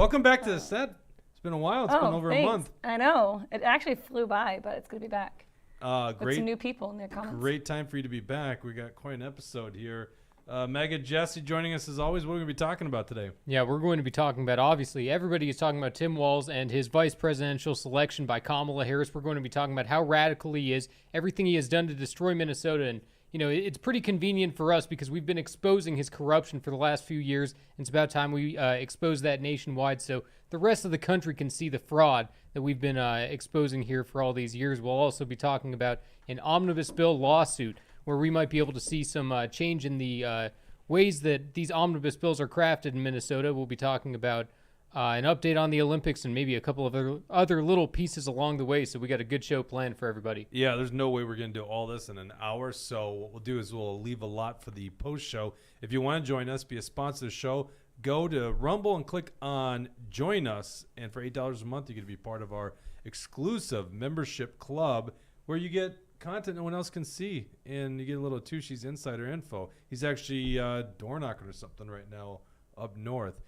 Welcome back to the set. It's been a while. It's been over a month. I know. It actually flew by, but it's good to be back. Great. With some new people in the comments. Great time for you to be back. We got quite an episode here. Megan, Jesse joining us as always. What are we going to be talking about today? Yeah, we're going to be talking about, obviously, everybody is talking about Tim Walz and his vice presidential selection by Kamala Harris. We're going to be talking about how radical he is, everything he has done to destroy Minnesota. And, you know, it's pretty convenient for us because we've been exposing his corruption for the last few years. It's about time we expose that nationwide so the rest of the country can see the fraud that we've been exposing here for all these years. We'll also be talking about an omnibus bill lawsuit where we might be able to see some change in the ways that these omnibus bills are crafted in Minnesota. We'll be talking about an update on the Olympics and maybe a couple of other little pieces along the way. So we got a good show planned for everybody. Yeah, there's no way we're going to do all this in an hour. So what we'll do is we'll leave a lot for the post show. If you want to join us, be a sponsor of the show, go to Rumble and click on Join Us. And for $8 a month, you get to be part of our exclusive membership club where you get content no one else can see, and you get a little Tushy's insider info. He's actually door knocking or something right now up north.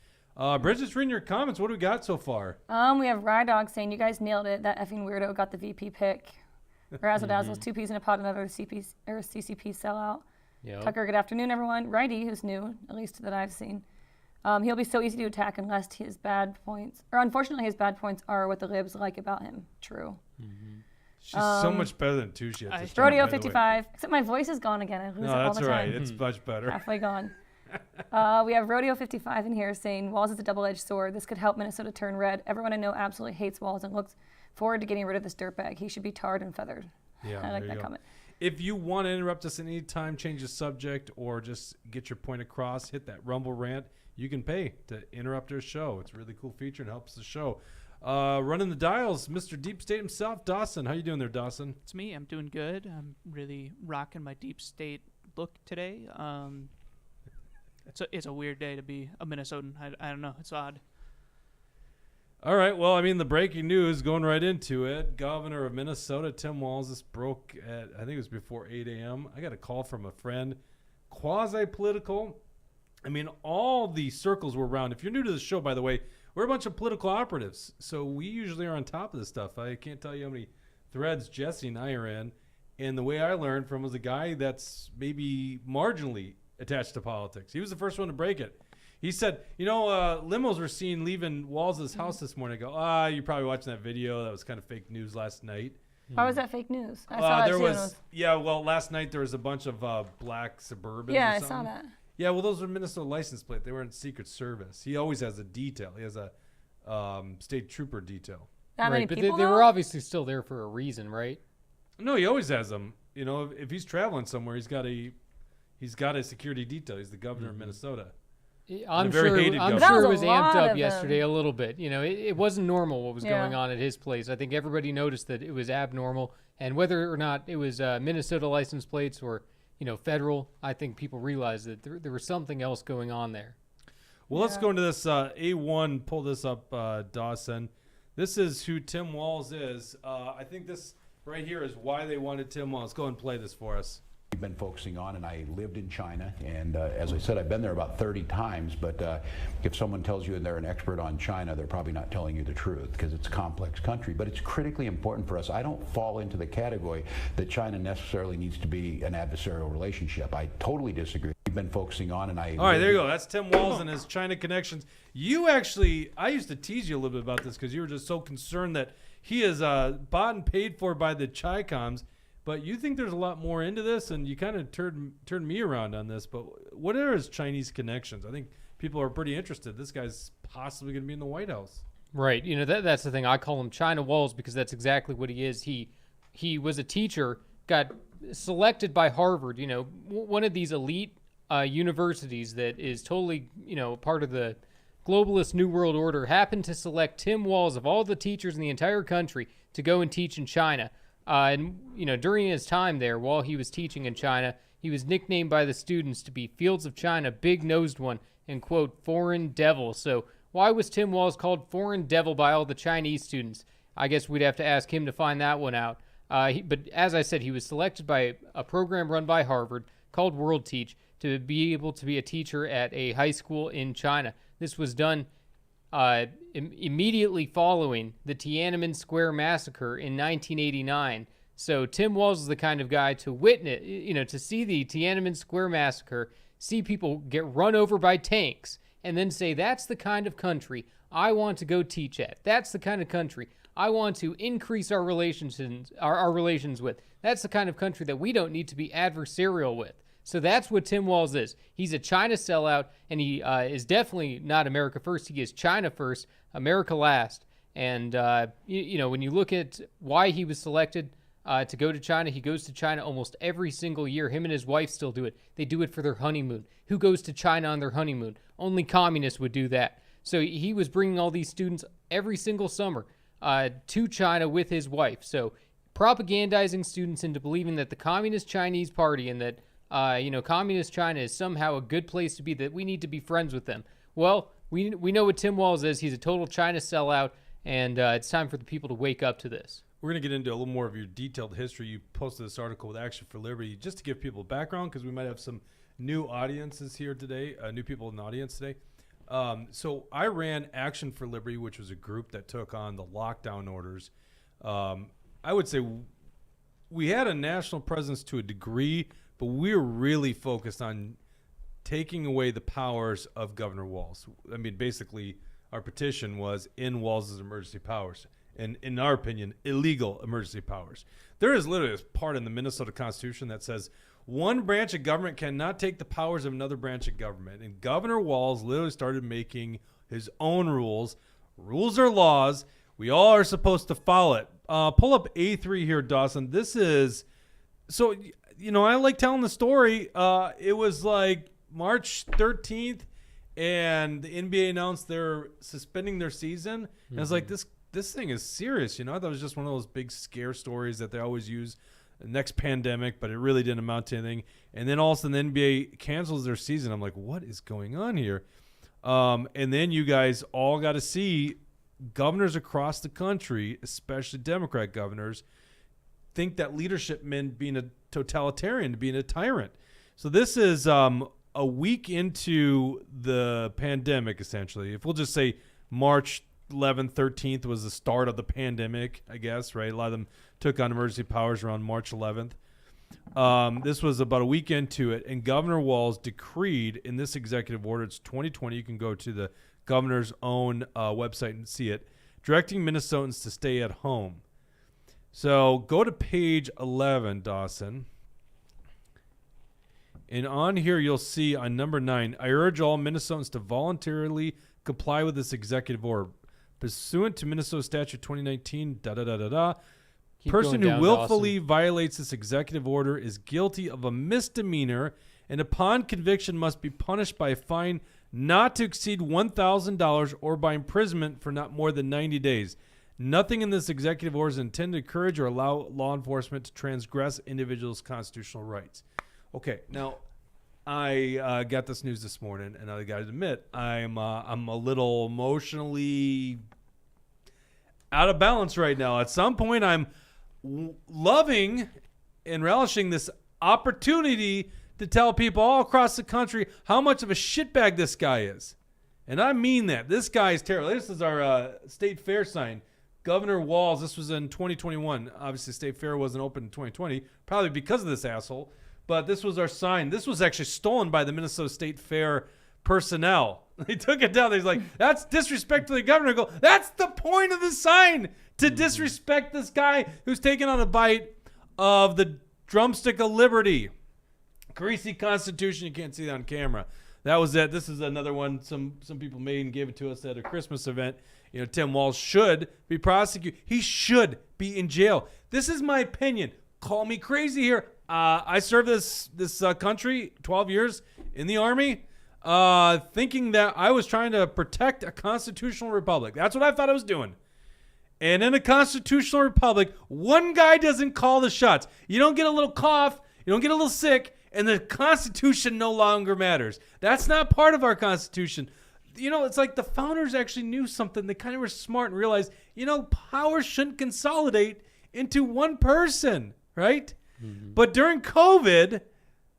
Bridget's reading your comments. What do we got so far? We have Rydog saying, you guys nailed it. That effing weirdo got the VP pick. Razzle Dazzle's 2 peas in a pod, another CCP sellout. Yep. Tucker, good afternoon, everyone. Righty, who's new, at least that I've seen. He'll be so easy to attack unless his bad points, or unfortunately his bad points are what the libs like about him. True. Mm-hmm. She's so much better than Tushy at this time, Rodeo 55. Except my voice is gone again. I lose it all the time. No, that's right. It's much better. Halfway gone. We have Rodeo 55 in here saying, Walz is a double-edged sword. This could help Minnesota turn red. Everyone I know absolutely hates Walz and looks forward to getting rid of this dirtbag. He should be tarred and feathered. Yeah, I like that comment. If you want to interrupt us at any time, change the subject, or just get your point across, hit that Rumble rant, you can pay to interrupt our show. It's a really cool feature and helps the show. Running the dials, Mr. Deep State himself, Dawson. How you doing there, Dawson? It's me. I'm doing good. I'm really rocking my Deep State look today. It's a weird day to be a Minnesotan. I don't know. It's odd. All right. Well, I mean, the breaking news, going right into it. Governor of Minnesota, Tim Walz, this broke at, I think it was before 8 a.m. I got a call from a friend, quasi-political. I mean, all the circles were around. If you're new to the show, by the way, we're a bunch of political operatives, so we usually are on top of this stuff. I can't tell you how many threads Jesse and I are in. And the way I learned from was a guy that's maybe marginally attached to politics. He was the first one to break it. He said, limos were seen leaving Walz's house this morning. I go, you're probably watching that video. That was kind of fake news last night. Why was that fake news? I saw that too. Last night there was a bunch of black Suburbans. Yeah, I saw that. Yeah, well, those are Minnesota license plate. They were in Secret Service. He always has a detail. He has a state trooper detail. Right, but they were obviously still there for a reason, right? No, he always has them. You know, if he's traveling somewhere, he's got a security detail. He's the governor of Minnesota. I'm sure it was amped up yesterday a little bit. You know, it wasn't normal what was going on at his place. I think everybody noticed that it was abnormal, and whether or not it was Minnesota license plates or federal, I think people realized that there was something else going on there. Well, let's go into this A1. Pull this up, Dawson. This is who Tim Walz is. I think this right here is why they wanted Tim Walz. Go and play this for us. We've been focusing on, and I lived in China, and as I said, I've been there about 30 times, but if someone tells you they're an expert on China, they're probably not telling you the truth because it's a complex country, but it's critically important for us. I don't fall into the category that China necessarily needs to be an adversarial relationship. I totally disagree. We've been focusing on, and I... All right, there you go. That's Tim Walz and his China connections. I used to tease you a little bit about this because you were just so concerned that he is bought and paid for by the Chi-Coms. But you think there's a lot more into this, and you kind of turned me around on this. But what are his Chinese connections? I think people are pretty interested. This guy's possibly going to be in the White House. Right. That's the thing. I call him China Walz because that's exactly what he is. He was a teacher, got selected by Harvard, one of these elite universities that is totally, part of the globalist New World Order, happened to select Tim Walz of all the teachers in the entire country to go and teach in China. During his time there, while he was teaching in China, he was nicknamed by the students to be Fields of China, Big-Nosed One, and, quote, Foreign Devil. So why was Tim Walz called Foreign Devil by all the Chinese students? I guess we'd have to ask him to find that one out. But as I said, he was selected by a program run by Harvard called World Teach to be able to be a teacher at a high school in China. This was done immediately following the Tiananmen Square massacre in 1989. So Tim Walz is the kind of guy to witness, to see the Tiananmen Square massacre, see people get run over by tanks, and then say, that's the kind of country I want to go teach at. That's the kind of country I want to increase our relations with. That's the kind of country that we don't need to be adversarial with. So that's what Tim Walz is. He's a China sellout, and he is definitely not America first. He is China first, America last. And, when you look at why he was selected to go to China, he goes to China almost every single year. Him and his wife still do it. They do it for their honeymoon. Who goes to China on their honeymoon? Only communists would do that. So he was bringing all these students every single summer to China with his wife. So propagandizing students into believing that the Communist Chinese Party and that, Communist China is somehow a good place to be, that we need to be friends with them. Well, we know what Tim Walz is. He's a total China sellout, and it's time for the people to wake up to this. We're going to get into a little more of your detailed history. You posted this article with Action for Liberty just to give people background, because we might have some new audiences here today, new people in the audience today. So I ran Action for Liberty, which was a group that took on the lockdown orders. I would say we had a national presence to a degree, but we were really focused on taking away the powers of Governor Walz. I mean, basically, our petition was in Walz's emergency powers. And in our opinion, illegal emergency powers. There is literally a part in the Minnesota Constitution that says one branch of government cannot take the powers of another branch of government. And Governor Walz literally started making his own rules. Rules are laws. We all are supposed to follow it. Pull up A3 here, Dawson. This is, so, I like telling the story. It was like March 13th, and the NBA announced they're suspending their season. And I was like, this thing is serious, I thought it was just one of those big scare stories that they always use, the next pandemic, but it really didn't amount to anything. And then all of a sudden the NBA cancels their season. I'm like, what is going on here? And then you guys all got to see governors across the country, especially Democrat governors, think that leadership meant being a totalitarian, being a tyrant. So this is a week into the pandemic, essentially. If we'll just say March 11th, 13th was the start of the pandemic, I guess, right? A lot of them took on emergency powers around March 11th. This was about a week into it, and Governor Walz decreed in this executive order, it's 2020, you can go to the governor's own website and see it, directing Minnesotans to stay at home. So go to page 11, Dawson. And on here, you'll see on number 9, I urge all Minnesotans to voluntarily comply with this executive order. Pursuant to Minnesota Statute 2019, person who willfully violates this executive order is guilty of a misdemeanor, and upon conviction must be punished by a fine not to exceed $1,000 or by imprisonment for not more than 90 days. Nothing in this executive order is intended to encourage or allow law enforcement to transgress individuals' constitutional rights. Okay, now I got this news this morning, and I got to admit, I'm a little emotionally out of balance right now. At some point, I'm loving and relishing this opportunity to tell people all across the country how much of a shitbag this guy is. And I mean that. This guy is terrible. This is our state fair sign. Governor Walz, this was in 2021. Obviously, state fair wasn't open in 2020, probably because of this asshole. But this was our sign. This was actually stolen by the Minnesota State Fair personnel. They took it down. They're like, that's disrespect to the governor. I go, that's the point of the sign, to disrespect this guy who's taking on a bite of the drumstick of liberty. Greasy Constitution. You can't see that on camera. That was it. This is another one some people made and gave it to us at a Christmas event. Tim Walz should be prosecuted. He should be in jail. This is my opinion. Call me crazy here. I served this country 12 years in the Army, thinking that I was trying to protect a constitutional republic. That's what I thought I was doing. And in a constitutional republic, one guy doesn't call the shots. You don't get a little cough, you don't get a little sick, and the Constitution no longer matters. That's not part of our Constitution. It's like the founders actually knew something. They kind of were smart and realized, power shouldn't consolidate into one person, right? Mm-hmm. But during COVID,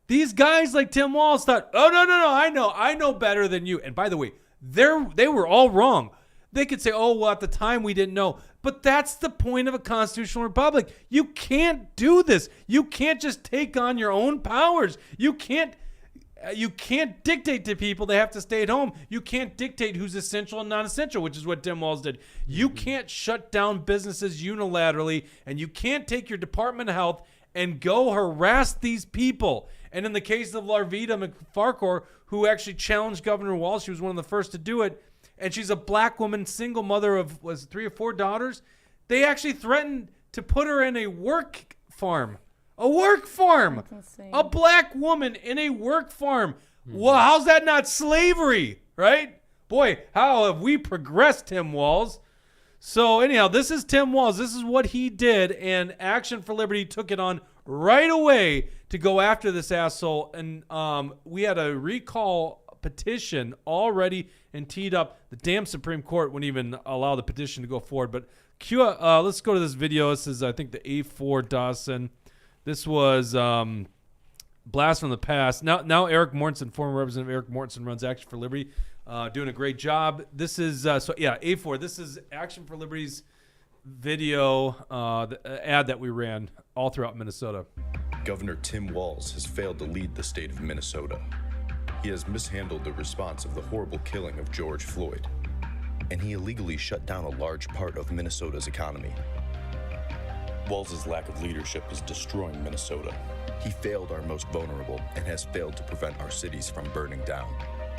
these guys like Tim Walz thought, oh, no, I know better than you. And by the way, they were all wrong. They could say, oh, well, at the time we didn't know. But that's the point of a constitutional republic. You can't do this. You can't just take on your own powers. You can't dictate to people they have to stay at home. You can't dictate who's essential and non-essential, which is what Tim Walz did. You can't shut down businesses unilaterally, and you can't take your Department of Health and go harass these people. And in the case of Larvita McFarquhar, who actually challenged Governor Walz, she was one of the first to do it, and she's a black woman, single mother of, 3 or 4 daughters. They actually threatened to put her in a work farm. A work farm. That's insane. A black woman in a work farm. Well, how's that not slavery, right? Boy, how have we progressed, Tim Walz? So anyhow, this is Tim Walz. This is what he did, and Action for Liberty took it on right away to go after this asshole. And we had a recall petition already and teed up. The damn Supreme Court wouldn't even allow the petition to go forward. But let's go to this video. This is, I think, the A4 Dawson. This was blast from the past. Now Eric Mortensen, former Representative Eric Mortensen, runs Action for Liberty, doing a great job. This is A4. This is Action for Liberty's video, the ad that we ran all throughout Minnesota. Governor Tim Walz has failed to lead the state of Minnesota. He has mishandled the response of the horrible killing of George Floyd, and he illegally shut down a large part of Minnesota's economy. Walz's lack of leadership is destroying Minnesota. He failed our most vulnerable and has failed to prevent our cities from burning down.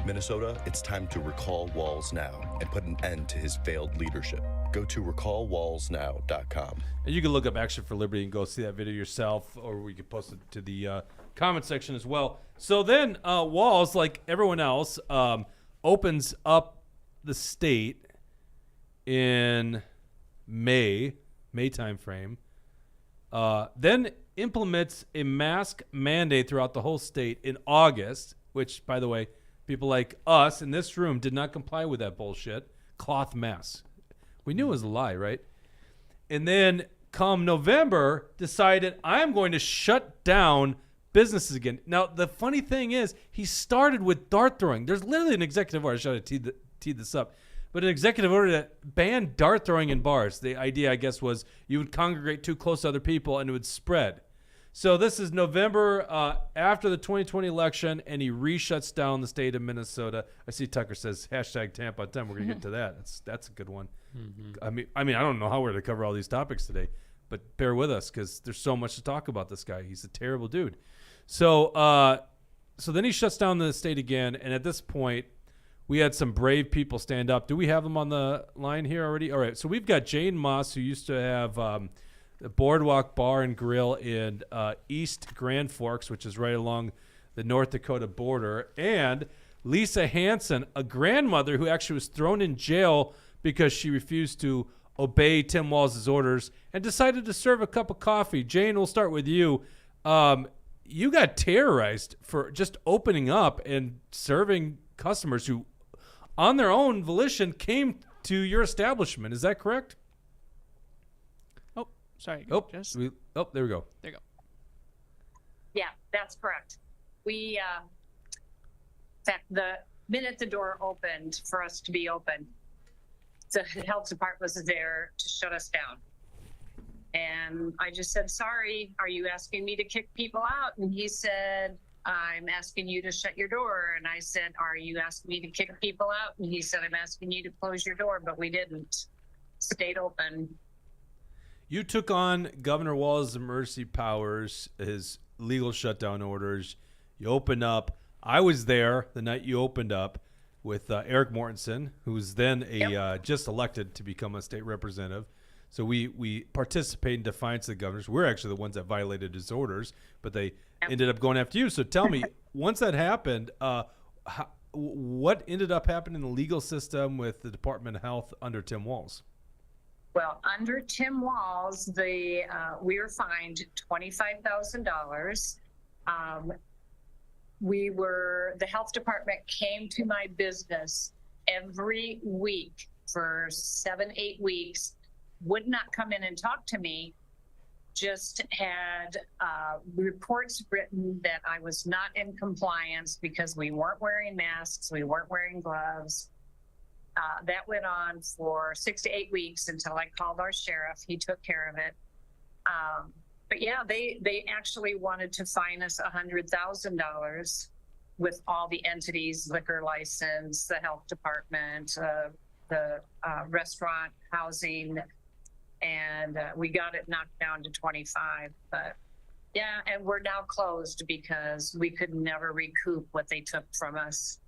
Minnesota, it's time to recall Walz now and put an end to his failed leadership. Go to recallwalznow.com. And you can look up Action for Liberty and go see that video yourself, or we could post it to the comment section as well. So then Walz, like everyone else, opens up the state in May time frame. Then implements a mask mandate throughout the whole state in August, which, by the way, people like us in this room did not comply with that bullshit. Cloth masks. We knew it was a lie, right? And then come November, decided I'm going to shut down businesses again. Now, the funny thing is, he started with dart throwing. There's literally an executive order. I should have teed this up. But an executive order that banned dart throwing in bars. The idea, I guess, was you would congregate too close to other people and it would spread. So this is November after the 2020 election, and he reshuts down the state of Minnesota. I see Tucker says #Tampa 10. We're gonna get to that. That's a good one. Mm-hmm. I mean, I don't know how we're gonna cover all these topics today, but bear with us because there's so much to talk about. This guy, he's a terrible dude. So then he shuts down the state again, and at this point, we had some brave people stand up. Do we have them on the line here already? All right. So we've got Jane Moss, who used to have the Boardwalk Bar and Grill in East Grand Forks, which is right along the North Dakota border, and Lisa Hansen, a grandmother who actually was thrown in jail because she refused to obey Tim Walz's orders and decided to serve a cup of coffee. Jane, we'll start with you. You got terrorized for just opening up and serving customers who, on their own volition, came to your establishment. Is that correct? Oh, sorry. Oh, Just there we go. there you go. Yeah, that's correct. We, in fact, the minute the door opened for us to be open, the health department was there to shut us down. And I just said, sorry, are you asking me to kick people out? And he said, I'm asking you to shut your door. And I said, are you asking me to kick people out? And he said, I'm asking you to close your door, but we didn't. Stayed open. You took on Governor Walz's emergency powers, his legal shutdown orders. You opened up. I was there the night you opened up with Eric Mortensen, who was then just elected to become a state representative. So we participate in defiance of the governors. We're actually the ones that violated his orders, but they ended up going after you. So tell me, once that happened, what ended up happening in the legal system with the Department of Health under Tim Walz? Well, under Tim Walz, we were fined $25,000. The health department came to my business every week for 7-8 weeks, would not come in and talk to me, just had reports written that I was not in compliance because we weren't wearing masks, we weren't wearing gloves. That went on for 6 to 8 weeks until I called our sheriff. He took care of it. But yeah, they actually wanted to fine us $100,000 with all the entities, liquor license, the health department, the restaurant, housing, and we got it knocked down to 25. But yeah, and we're now closed because we could never recoup what they took from us.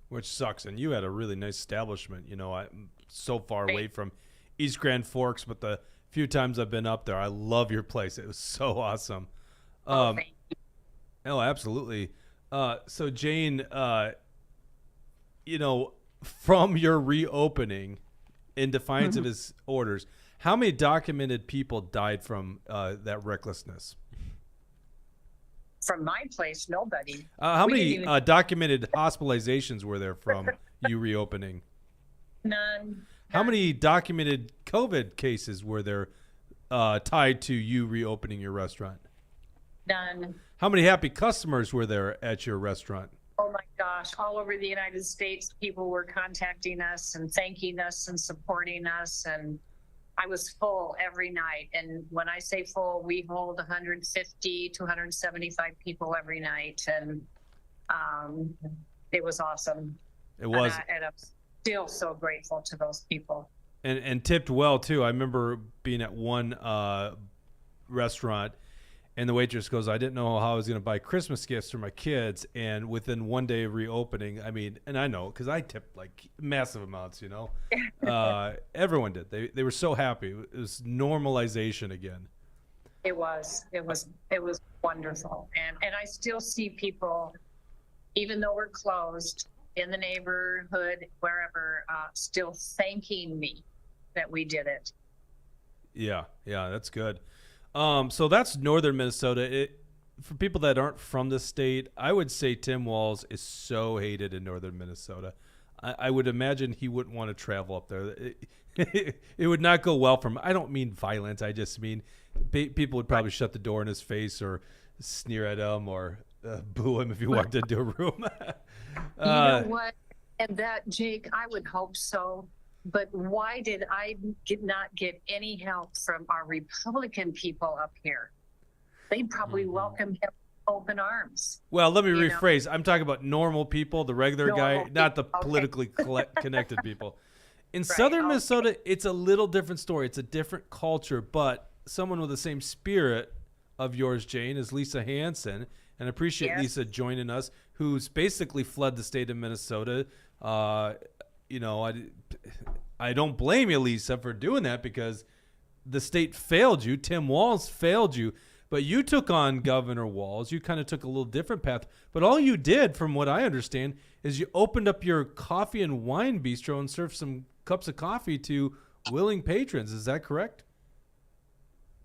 Which sucks. And you had a really nice establishment. You know, I'm so far away from East Grand Forks, but the few times I've been up there, I love your place. It was so awesome. Thank you. Oh, absolutely. So Jane, you know, from your reopening in defiance of his orders, how many documented people died from that recklessness? From my place, nobody. How We many didn't even- documented hospitalizations were there from you reopening? None. How many documented COVID cases were there tied to you reopening your restaurant? None. How many happy customers were there at your restaurant? Oh my gosh, all over the United States, people were contacting us and thanking us and supporting us. And I was full every night. And when I say full, we hold 150 to 175 people every night. And it was awesome. It was. And I'm still so grateful to those people. And tipped well, too. I remember being at one restaurant, and the waitress goes, I didn't know how I was going to buy Christmas gifts for my kids. And within 1 day of reopening, I mean, and I know because I tipped like massive amounts, you know. Everyone did. They were so happy. It was normalization again. It was wonderful. And I still see people, even though we're closed in the neighborhood, wherever, still thanking me that we did it. Yeah, that's good. So that's northern Minnesota. For people that aren't from the state, I would say Tim Walz is so hated in northern Minnesota. I would imagine he wouldn't want to travel up there. It would not go well for him. I don't mean violent. I just mean people would probably shut the door in his face or sneer at him or boo him if he walked into a room. You know what? And that, Jake, I would hope so. But why did I not get any help from our Republican people up here? They'd probably welcome him with open arms. Well, let me You know? rephrase. I'm talking about normal people, the regular guy, Normal not the people, okay. politically connected people. In southern okay. Minnesota, it's a little different story. It's a different culture, but someone with the same spirit of yours, Jane, is Lisa Hansen. And I appreciate Yes. Lisa joining us, who's basically fled the state of Minnesota. You know, I don't blame you, Lisa, for doing that because the state failed you. Tim Walz failed you. But you took on Governor Walz. You kind of took a little different path. But all you did, from what I understand, is you opened up your coffee and wine bistro and served some cups of coffee to willing patrons. Is that correct?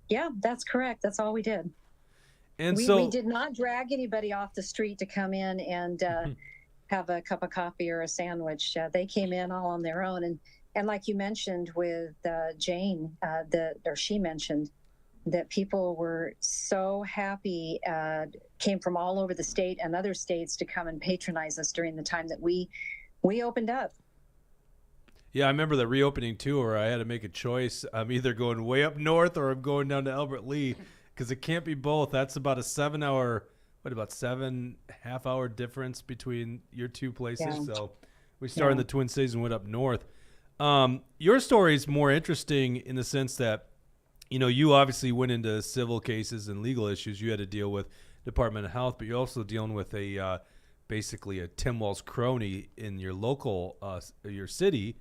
Yeah, that's correct. That's all we did. And We did not drag anybody off the street to come in and have a cup of coffee or a sandwich. They came in all on their own. And like you mentioned with Jane, she mentioned that people were so happy, came from all over the state and other states to come and patronize us during the time that we opened up. Yeah, I remember the reopening tour. I had to make a choice. I'm either going way up north or I'm going down to Albert Lee because it can't be both. That's about a 7.5 hour difference between your two places. Yeah. So we started in the Twin Cities and went up north. Your story is more interesting in the sense that, you know, you obviously went into civil cases and legal issues. You had to deal with Department of Health, but you're also dealing with basically a Tim Walz crony in your local, your city.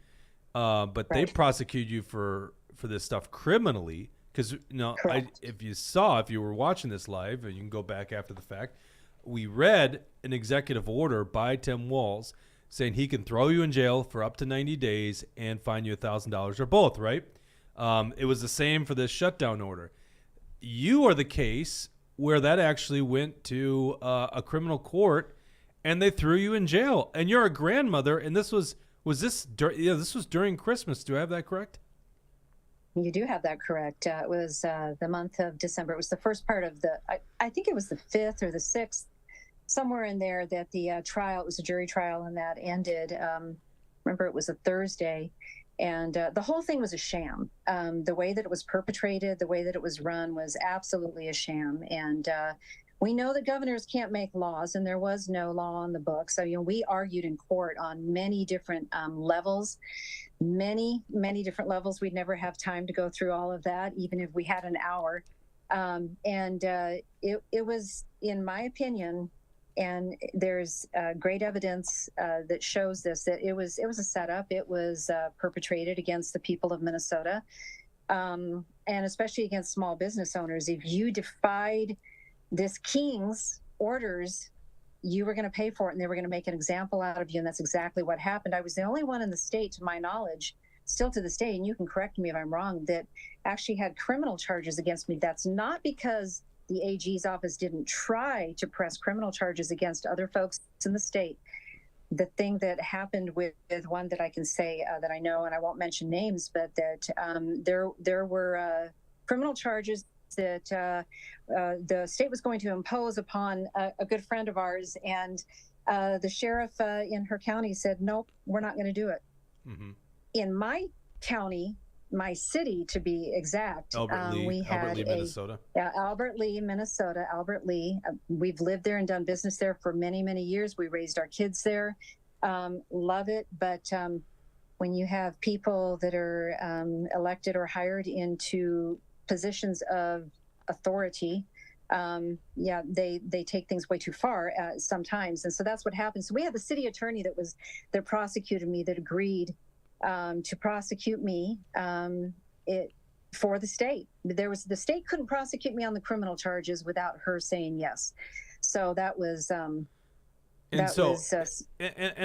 But they prosecute you for this stuff criminally because, you know, if you were watching this live, and you can go back after the fact, we read an executive order by Tim Walz saying he can throw you in jail for up to 90 days and fine you $1,000 or both, right? It was the same for this shutdown order. You are the case where that actually went to a criminal court and they threw you in jail. And you're a grandmother, and this was during Christmas. Do I have that correct? You do have that correct. It was the month of December. It was the first part of I think it was the 5th or the 6th, somewhere in there that the trial, it was a jury trial, and that ended. remember it was a Thursday, and the whole thing was a sham. The way that it was perpetrated, the way that it was run was absolutely a sham. And we know that governors can't make laws, and there was no law on the books. So, we argued in court on many different levels, many different levels. We'd never have time to go through all of that, even if we had an hour. It was, in my opinion, and there's great evidence that shows this, that it was a setup. It was perpetrated against the people of Minnesota, and especially against small business owners. If you defied this king's orders, you were going to pay for it, and they were going to make an example out of you, and that's exactly what happened. I was the only one in the state, to my knowledge, still to this day, and you can correct me if I'm wrong, that actually had criminal charges against me. That's not because the AG's office didn't try to press criminal charges against other folks in the state. The thing that happened with one that I can say that I know, and I won't mention names, but that there were criminal charges that the state was going to impose upon a good friend of ours, and the sheriff in her county said, nope, we're not going to do it. Mm-hmm. In my county, my city to be exact, Albert Lee, Minnesota. Yeah, Albert Lee, Minnesota. Albert Lee. We've lived there and done business there for many years. We raised our kids there. Love it. But when you have people that are elected or hired into positions of authority, they take things way too far sometimes. And so that's what happened. So we had the city attorney that prosecuted me, that agreed to prosecute me for the state. The state couldn't prosecute me on the criminal charges without her saying yes. So that was and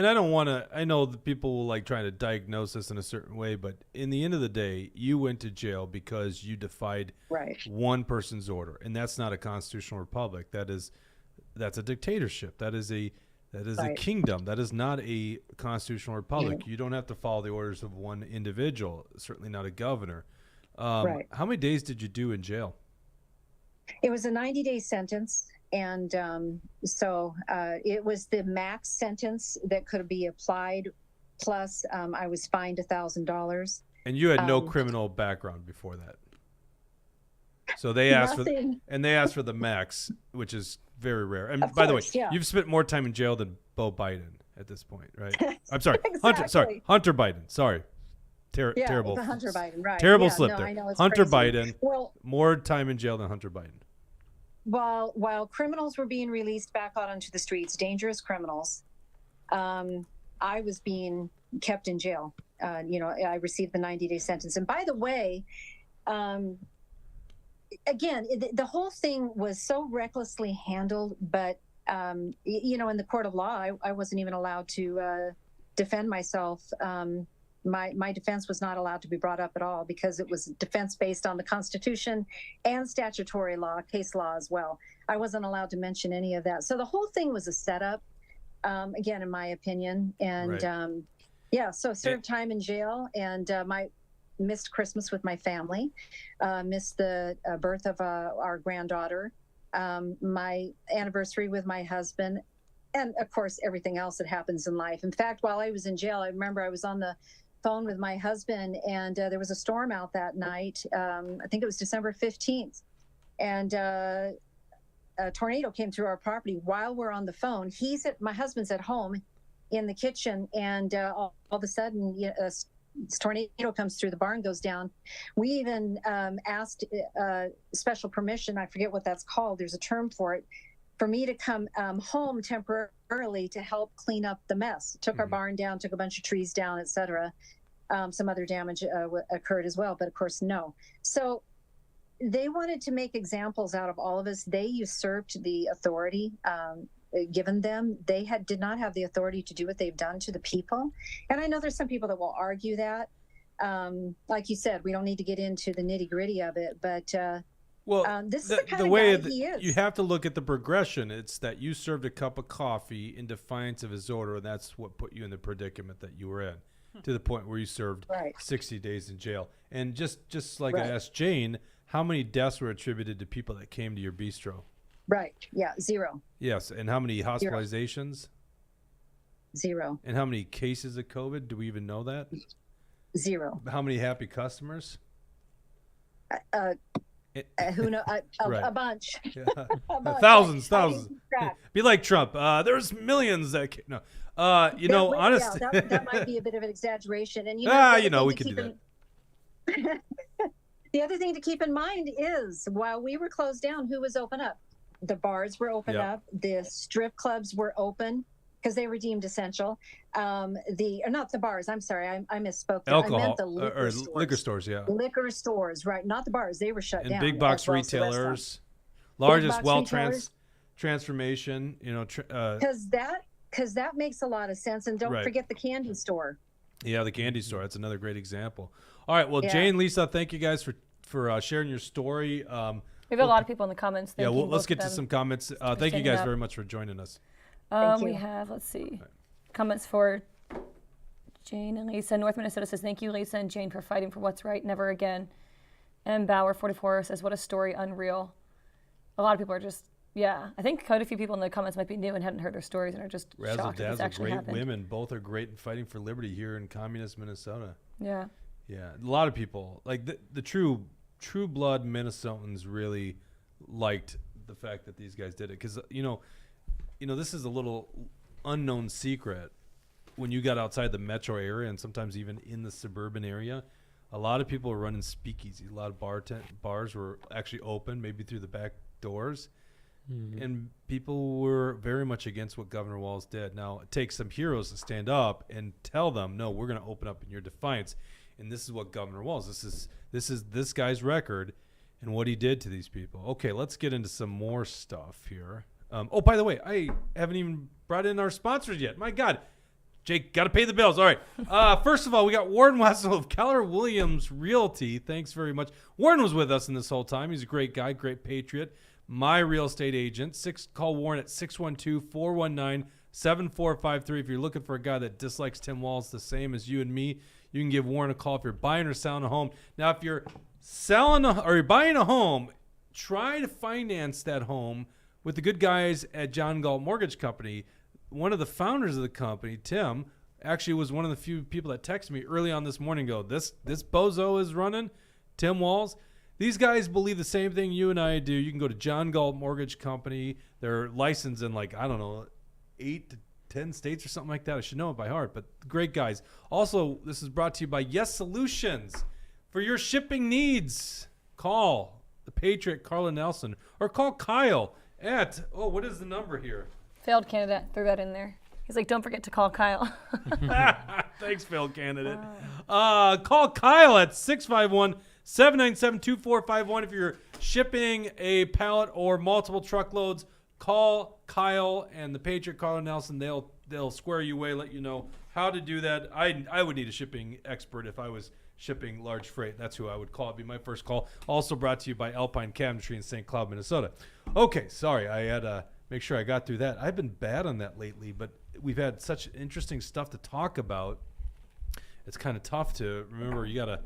I don't want to, I know that people will like trying to diagnose this in a certain way, but in the end of the day, you went to jail because you defied one person's order, and that's not a constitutional republic. That's a dictatorship. That is a kingdom. That is not a constitutional republic. You don't have to follow the orders of one individual, certainly not a governor. How many days did you do in jail? It was a 90-day sentence. And so it was the max sentence that could be applied. Plus, I was fined $1,000. And you had no criminal background before that. So they asked for the max, which is very rare. And by the way, you've spent more time in jail than Beau Biden at this point, right? I'm sorry, exactly. Hunter Biden. Sorry, terrible. The Hunter Biden, right? Terrible slip there. I know, it's Hunter crazy. Biden. Well, more time in jail than Hunter Biden. While criminals were being released back out onto the streets, dangerous criminals, I was being kept in jail. I received the 90-day sentence. And by the way, again, the whole thing was so recklessly handled, but, in the court of law, I wasn't even allowed to defend myself. My defense was not allowed to be brought up at all because it was defense based on the Constitution and statutory law, case law as well. I wasn't allowed to mention any of that. So the whole thing was a setup, again, in my opinion. And so served time in jail, and missed Christmas with my family, missed the birth of our granddaughter, my anniversary with my husband, and of course, everything else that happens in life. In fact, while I was in jail, I remember I was on the phone with my husband, and there was a storm out that night. I think it was December 15th. And a tornado came through our property while we're on the phone. My husband's at home in the kitchen, and all of a sudden, this tornado comes through the barn, goes down. We even asked special permission. I forget what that's called. There's a term for it. For me to come home temporarily to help clean up the mess. Took our barn down, took a bunch of trees down, etc. Some other damage occurred as well, but of course, no. So they wanted to make examples out of all of us. They usurped the authority given them. They did not have the authority to do what they've done to the people. And I know there's some people that will argue that. Like you said, we don't need to get into the nitty gritty of it, but this is the kind of guy he is. You have to look at the progression. It's that you served a cup of coffee in defiance of his order, and that's what put you in the predicament that you were in, to the point where you served 60 days in jail. And just like I asked Jane, how many deaths were attributed to people that came to your bistro? Right. Yeah. 0. Yes. And how many hospitalizations? Zero. And how many cases of COVID? Do we even know that? Zero. How many happy customers? Who know? Right. A bunch. Yeah. A bunch. Thousands. I didn't keep track. Be like Trump. There's millions that no. Honestly, that might be a bit of an exaggeration. And we can do that. The other thing to keep in mind is while we were closed down, who was open up? The bars were open up. The strip clubs were open because they were deemed essential. Not the bars. I'm sorry, I misspoke. Alcohol I meant the liquor stores. Yeah. Liquor stores, right? Not the bars. They were shut down. And big box as well as the retailers, restaurants. largest Big box wealth retailers. transformation. Because that makes a lot of sense. And don't Right. forget the candy store. Yeah, the candy store. That's another great example. All right. Well, Yeah. Jane, Lisa, thank you guys for sharing your story. We have a lot of people in the comments. Yeah, thanking let's both get of to them. some comments. Thank you standing guys up. very much for joining us. Thank We you. have, let's see, comments for Jane and Lisa. North Minnesota says, thank you, Lisa and Jane, for fighting for what's right. Never again. And Bauer 44 says, what a story, unreal. A lot of people are just, I think quite a few people in the comments might be new and hadn't heard their stories and are just Razzle shocked that this dazzle, actually great happened. women. Both are great in fighting for liberty here in communist Minnesota. Yeah. Yeah, a lot of people like the true blood Minnesotans really liked the fact that these guys did it because this is a little unknown secret. When you got outside the metro area and sometimes even in the suburban area, a lot of people were running speakeasy. A lot of bars were actually open, maybe through the back doors. And people were very much against what Governor Walz did. Now, it takes some heroes to stand up and tell them, no, we're going to open up in your defiance. And this is what Governor Walz, this is this guy's record and what he did to these people. Okay, let's get into some more stuff here. By the way, I haven't even brought in our sponsors yet. My God. Jake, got to pay the bills. All right. First of all, we got Warren Wessel of Keller Williams Realty. Thanks very much. Warren was with us in this whole time. He's a great guy, great patriot. My real estate agent. Call Warren at 612-419-7453. If you're looking for a guy that dislikes Tim Walz the same as you and me, you can give Warren a call if you're buying or selling a home. Now, if you're you're buying a home, try to finance that home with the good guys at John Galt Mortgage Company. One of the founders of the company, Tim, actually was one of the few people that texted me early on this morning. This bozo is running, Tim Walz. These guys believe the same thing you and I do. You can go to John Galt Mortgage Company. They're licensed in 8 to 10 states or something like that. I should know it by heart, but great guys. Also, this is brought to you by Yes Solutions. For your shipping needs, call the Patriot, Carla Nelson, or call Kyle at, what is the number here? Failed candidate, threw that in there. He's like, don't forget to call Kyle. Thanks, failed candidate. Call Kyle at 651-797-2451. If you're shipping a pallet or multiple truckloads, call Kyle and the Patriot, Carla Nelson. They'll square you away, let you know how to do that. I would need a shipping expert if I was shipping large freight. That's who I would call. It'd be my first call. Also brought to you by Alpine Cabinetry in St. Cloud, Minnesota. Okay, sorry. I had to make sure I got through that. I've been bad on that lately, but we've had such interesting stuff to talk about. It's kind of tough to remember. You gotta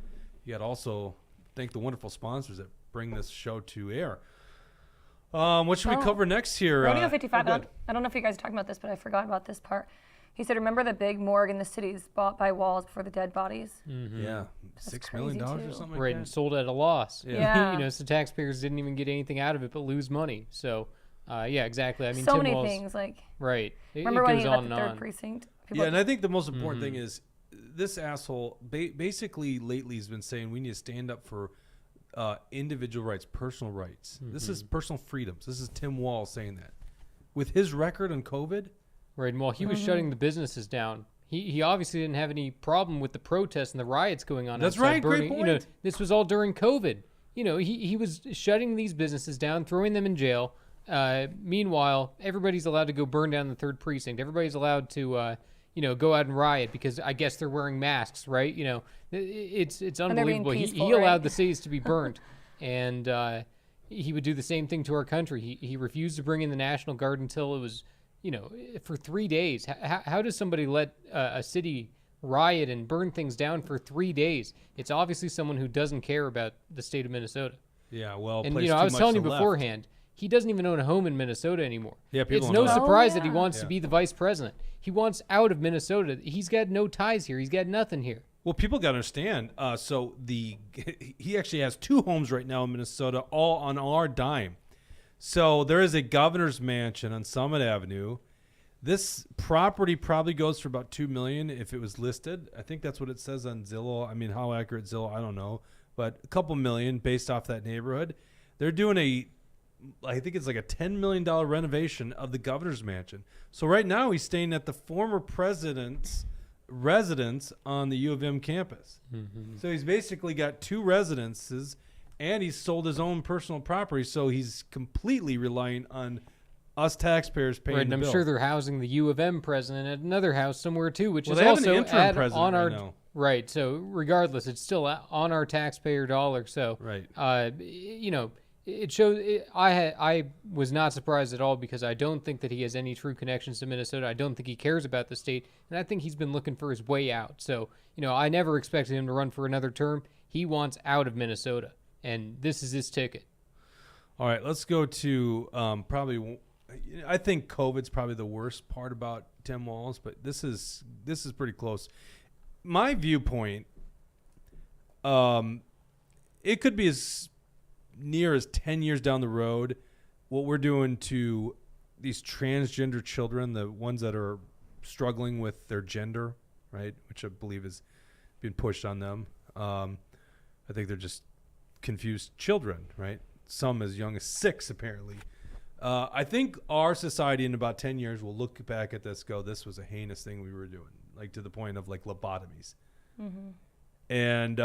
also thank the wonderful sponsors that bring this show to air. What should we cover next here? Rodeo 55. I don't know if you guys are talking about this, but I forgot about this part. He said, remember the big morgue in the cities bought by Walz for the dead bodies? Mm-hmm. Yeah, $6 million or something right, like and that. sold at a loss. Yeah. So taxpayers didn't even get anything out of it but lose money. So, exactly. I mean, so Tim many Walz, things. Right. Remember it when goes he on left the and third on. precinct? Yeah, and I think the most important thing is this asshole basically lately has been saying we need to stand up for individual rights, personal rights. This is personal freedoms. This is Tim Walz saying that. With his record on COVID. Right, and while he was shutting the businesses down, he obviously didn't have any problem with the protests and the riots going on. That's outside right, great Bernie. point. This was all during COVID. He was shutting these businesses down, throwing them in jail. Meanwhile, everybody's allowed to go burn down the third precinct. Everybody's allowed to, go out and riot because I guess they're wearing masks, right? It's unbelievable. peaceful, He allowed right? the cities to be burnt, and he would do the same thing to our country. He refused to bring in the National Guard until it was, for 3 days. How does somebody let a city riot and burn things down for 3 days? It's obviously someone who doesn't care about the state of Minnesota. Yeah, well, And plays I too was much telling to you the left. beforehand, he doesn't even own a home in Minnesota anymore. Yeah, people it's don't no know that. surprise that he yeah. wants to be the vice president. He wants out of Minnesota. He's got no ties here. He's got nothing here. Well, people got to understand. So he actually has 2 homes right now in Minnesota, all on our dime. So there is a governor's mansion on Summit Avenue. This property probably goes for about $2 million if it was listed. I think that's what it says on Zillow. I mean, how accurate Zillow, I don't know, but a couple million based off that neighborhood. They're doing I think it's like a $10 million renovation of the governor's mansion. So right now he's staying at the former president's residence on the U of M campus. Mm-hmm. So he's basically got 2 residences, and he's sold his own personal property. So he's completely relying on us taxpayers paying Right, and the I'm bill. sure they're housing the U of M president at another house somewhere too, which Well, is they have an also interim president on our right now. right. So regardless, it's still on our taxpayer dollar. So Right. It shows. I was not surprised at all because I don't think that he has any true connections to Minnesota. I don't think he cares about the state, and I think he's been looking for his way out. So I never expected him to run for another term. He wants out of Minnesota, and this is his ticket. All right, let's go to probably. I think COVID's probably the worst part about Tim Walz, but this is pretty close. My viewpoint, it could be as near as 10 years down the road what we're doing to these transgender children, the ones that are struggling with their gender, right, which I believe is being pushed on them. I think they're just confused children, right? Some as young as 6, apparently. I think our society in about 10 years will look back at this, go, this was a heinous thing we were doing, like to the point of like lobotomies. Mm-hmm. And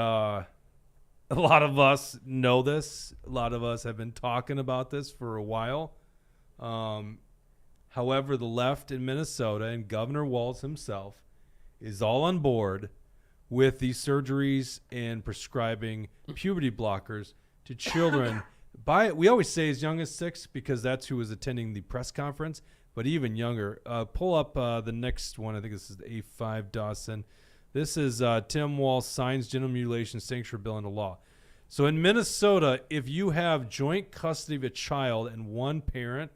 a lot of us know this. A lot of us have been talking about this for a while. However, the left in Minnesota and Governor Walz himself is all on board with these surgeries and prescribing puberty blockers to children. We always say as young as 6 because that's who was attending the press conference, but even younger. Pull up the next one. I think this is the A5 Dawson. This is Tim Walz signs genital mutilation sanctuary bill into law. So in Minnesota, if you have joint custody of a child and one parent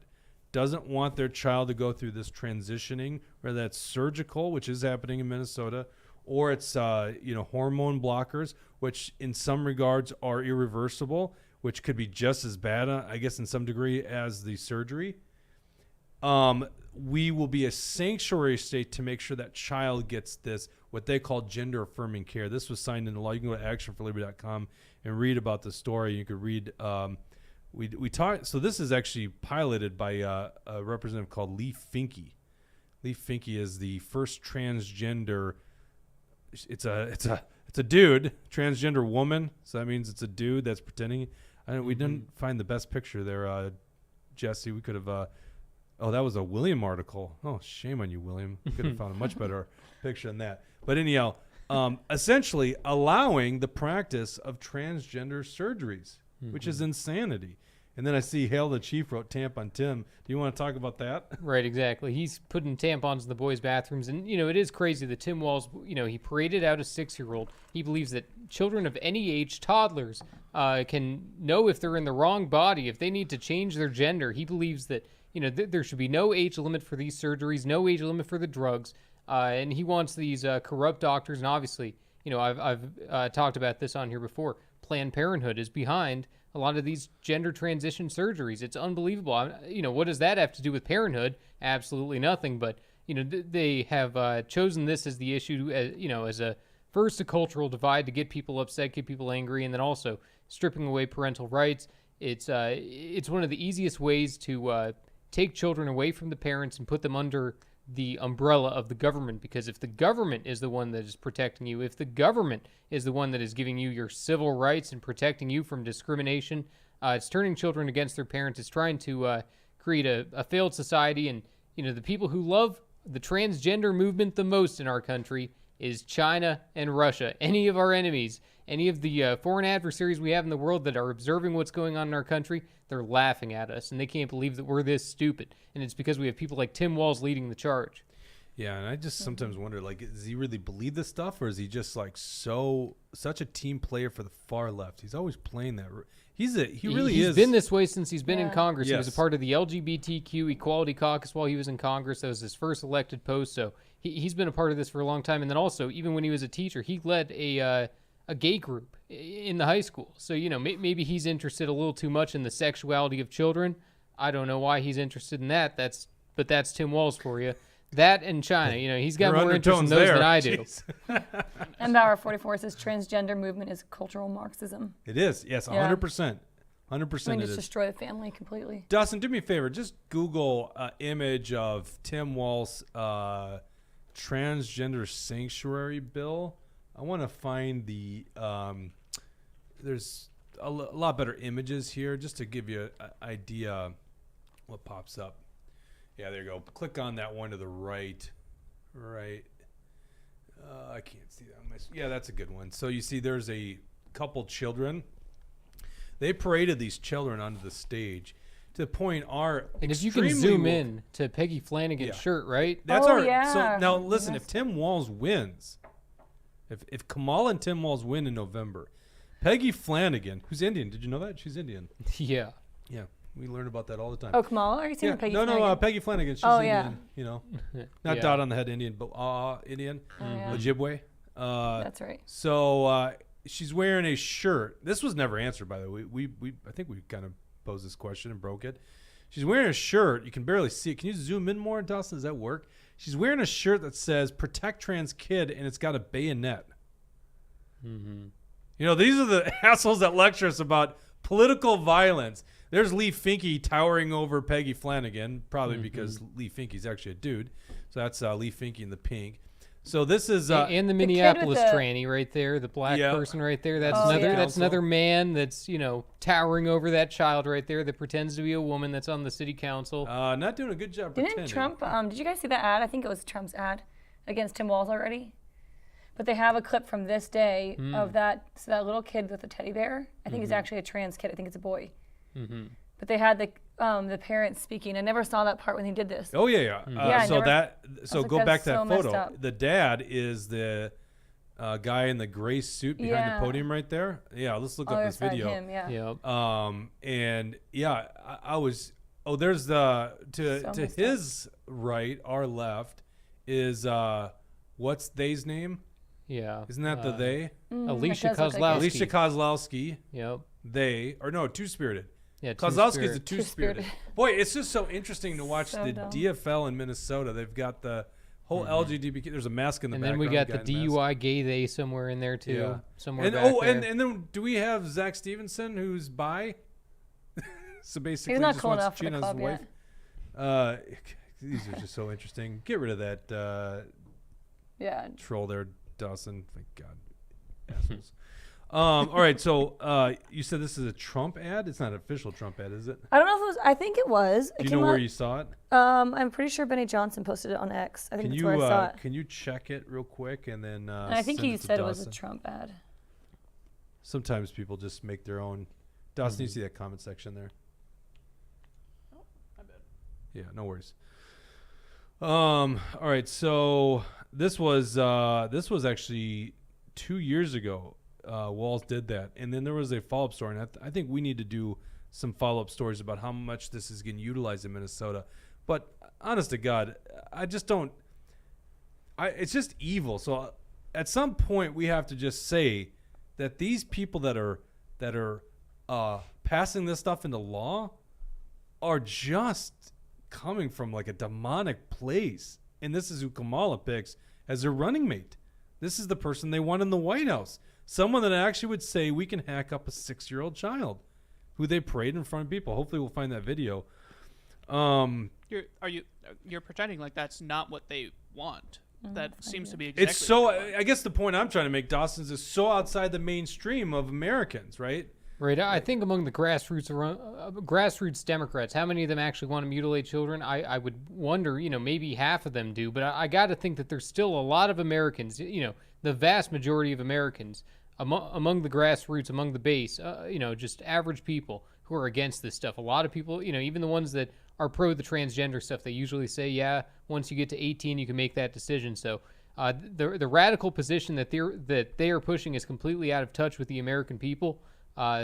doesn't want their child to go through this transitioning, whether that's surgical, which is happening in Minnesota, or it's hormone blockers, which in some regards are irreversible, which could be just as bad, I guess, in some degree as the surgery. We will be a sanctuary state to make sure that child gets this, what they call gender affirming care. This was signed into law. You can go to actionforliberty.com and read about the story. You could read, we talked, so this is actually piloted by a representative called Lee Finke. Lee Finke is the first transgender, it's a dude, transgender woman. So that means it's a dude that's pretending. We didn't find the best picture there, Jesse. We could have. That was a William article. Oh, shame on you, William. We could have found a much better picture than that. But anyhow, essentially allowing the practice of transgender surgeries, which is insanity. And then I see Hale the Chief wrote tampon Tim. Do you want to talk about that? Right, exactly. He's putting tampons in the boys' bathrooms. And, it is crazy that Tim Walz, he paraded out a 6-year-old. He believes that children of any age, toddlers, can know if they're in the wrong body, if they need to change their gender. He believes that, there should be no age limit for these surgeries, no age limit for the drugs. And he wants these corrupt doctors. And obviously, I've talked about this on here before. Planned Parenthood is behind a lot of these gender transition surgeries. It's unbelievable. What does that have to do with parenthood? Absolutely nothing. But, they have chosen this as the issue, as a first a cultural divide to get people upset, get people angry, and then also stripping away parental rights. It's one of the easiest ways to take children away from the parents and put them under the umbrella of the government, because if the government is the one that is protecting you, if the government is the one that is giving you your civil rights and protecting you from discrimination, it's turning children against their parents. It's trying to create a failed society. And, the people who love the transgender movement the most in our country is China and Russia. Any of our enemies, any of the foreign adversaries we have in the world that are observing what's going on in our country, they're laughing at us, and they can't believe that we're this stupid. And it's because we have people like Tim Walz leading the charge. Yeah, and I just sometimes wonder, like, does he really believe this stuff, or is he just like such a team player for the far left? He's always playing that. He's been this way since he's been in Congress. Yes. He was a part of the LGBTQ Equality Caucus while he was in Congress. That was his first elected post. So he's been a part of this for a long time. And then also, even when he was a teacher, he led a gay group in the high school. So, maybe he's interested a little too much in the sexuality of children. I don't know why he's interested in that. But that's Tim Walz for you. That and China, he's got more interest in those than I do. And Bauer 44 says transgender movement is cultural Marxism. It is, yes, 100%. 100% I mean, it just is. destroy the family completely. Dustin, do me a favor. Just Google image of Tim Walz transgender sanctuary bill. I want to find the there's a lot better images here just to give you an idea what pops up. Yeah, there you go. Click on that one to the right. Right. I can't see that. Yeah, that's a good one. So you see there's a couple children. They paraded these children onto the stage to the point are and if you can zoom in to Peggy Flanagan's shirt, right? That's yeah. So now listen, if Tim Walz wins, if Kamala and Tim Walz win in November, Peggy Flanagan, who's Indian, did you know that? She's Indian. Yeah. Yeah. We learn about that all the time. Oh, Kamala? Are you saying Peggy Flanagan? No, Peggy Flanagan. She's Indian, Not dot on the head Indian, but Indian. Ojibwe. That's right. So she's wearing a shirt. This was never answered, by the way. I think we kind of posed this question and broke it. She's wearing a shirt. You can barely see it. Can you zoom in more, Dustin? Does that work? She's wearing a shirt that says "Protect Trans Kid," and it's got a bayonet. Mm-hmm. These are the assholes that lecture us about political violence. There's Lee Finke towering over Peggy Flanagan, probably because Lee Finke's actually a dude. So that's Lee Finke in the pink. So this is and the Minneapolis tranny right there, the black person right there. That's another man that's towering over that child right there that pretends to be a woman that's on the city council. Not doing a good job pretending. Didn't Trump? Did you guys see that ad? I think it was Trump's ad against Tim Walz already. But they have a clip from this day of that little kid with the teddy bear. I think he's actually a trans kid. I think it's a boy. Mm-hmm. But they had the parents speaking. I never saw that part when he did this. Oh yeah. So go back to that photo. The dad is the guy in the gray suit behind the podium right there. Yeah, let's look up this video. Him, and I was. Oh, there's to his right, our left is what's they's name? Yeah. Isn't that the they? Alicia Kozlowski. Alicia Kozlowski. Yep. They or no, Two-Spirited. Yeah, Kozlowski's the Two-Spirited. Boy, it's just so interesting to watch the dumb. DFL in Minnesota. They've got the whole LGBTQ. There's a mask in the background. And then we got the DUI gay they somewhere in there too. Yeah. Somewhere and back there. And then do we have Zach Stevenson who's bi? So basically, he's not just cool wants enough for the Gina's club wife. yet. These are just so interesting. Get rid of that troll there, Dawson. Thank God, assholes. All right, so you said this is a Trump ad? It's not an official Trump ad, is it? I don't know if it was. I think it was. Do you know where you saw it? I'm pretty sure Benny Johnson posted it on X. I think that's where I saw it. Can you check it real quick and then and I think he said it was a Trump ad. Sometimes people just make their own. Dawson, you see that comment section there? Oh, my bad. Yeah, no worries. All right, so this was actually 2 years ago. Walz did that, and then there was a follow-up story, and I think we need to do some follow-up stories about how much this is getting utilized in Minnesota. But honest to God, I just don't. It's just evil. So at some point, we have to just say that these people that are passing this stuff into law are just coming from like a demonic place, and this is who Kamala picks as their running mate. This is the person they want in the White House. Someone that actually would say we can hack up a 6-year-old child who they parade in front of people. Hopefully we'll find that video. You're pretending like that's not what they want. That seems to be exactly It's so what they want. I guess the point I'm trying to make, Dawson, is so outside the mainstream of Americans, right? Right. I think among the grassroots Democrats, how many of them actually want to mutilate children? I would wonder, maybe half of them do, but I got to think that there's still a lot of Americans, the vast majority of Americans among the grassroots, among the base, just average people who are against this stuff. A lot of people, even the ones that are pro the transgender stuff. They usually say, yeah, once you get to 18, you can make that decision. So the radical position that they are pushing is completely out of touch with the American people.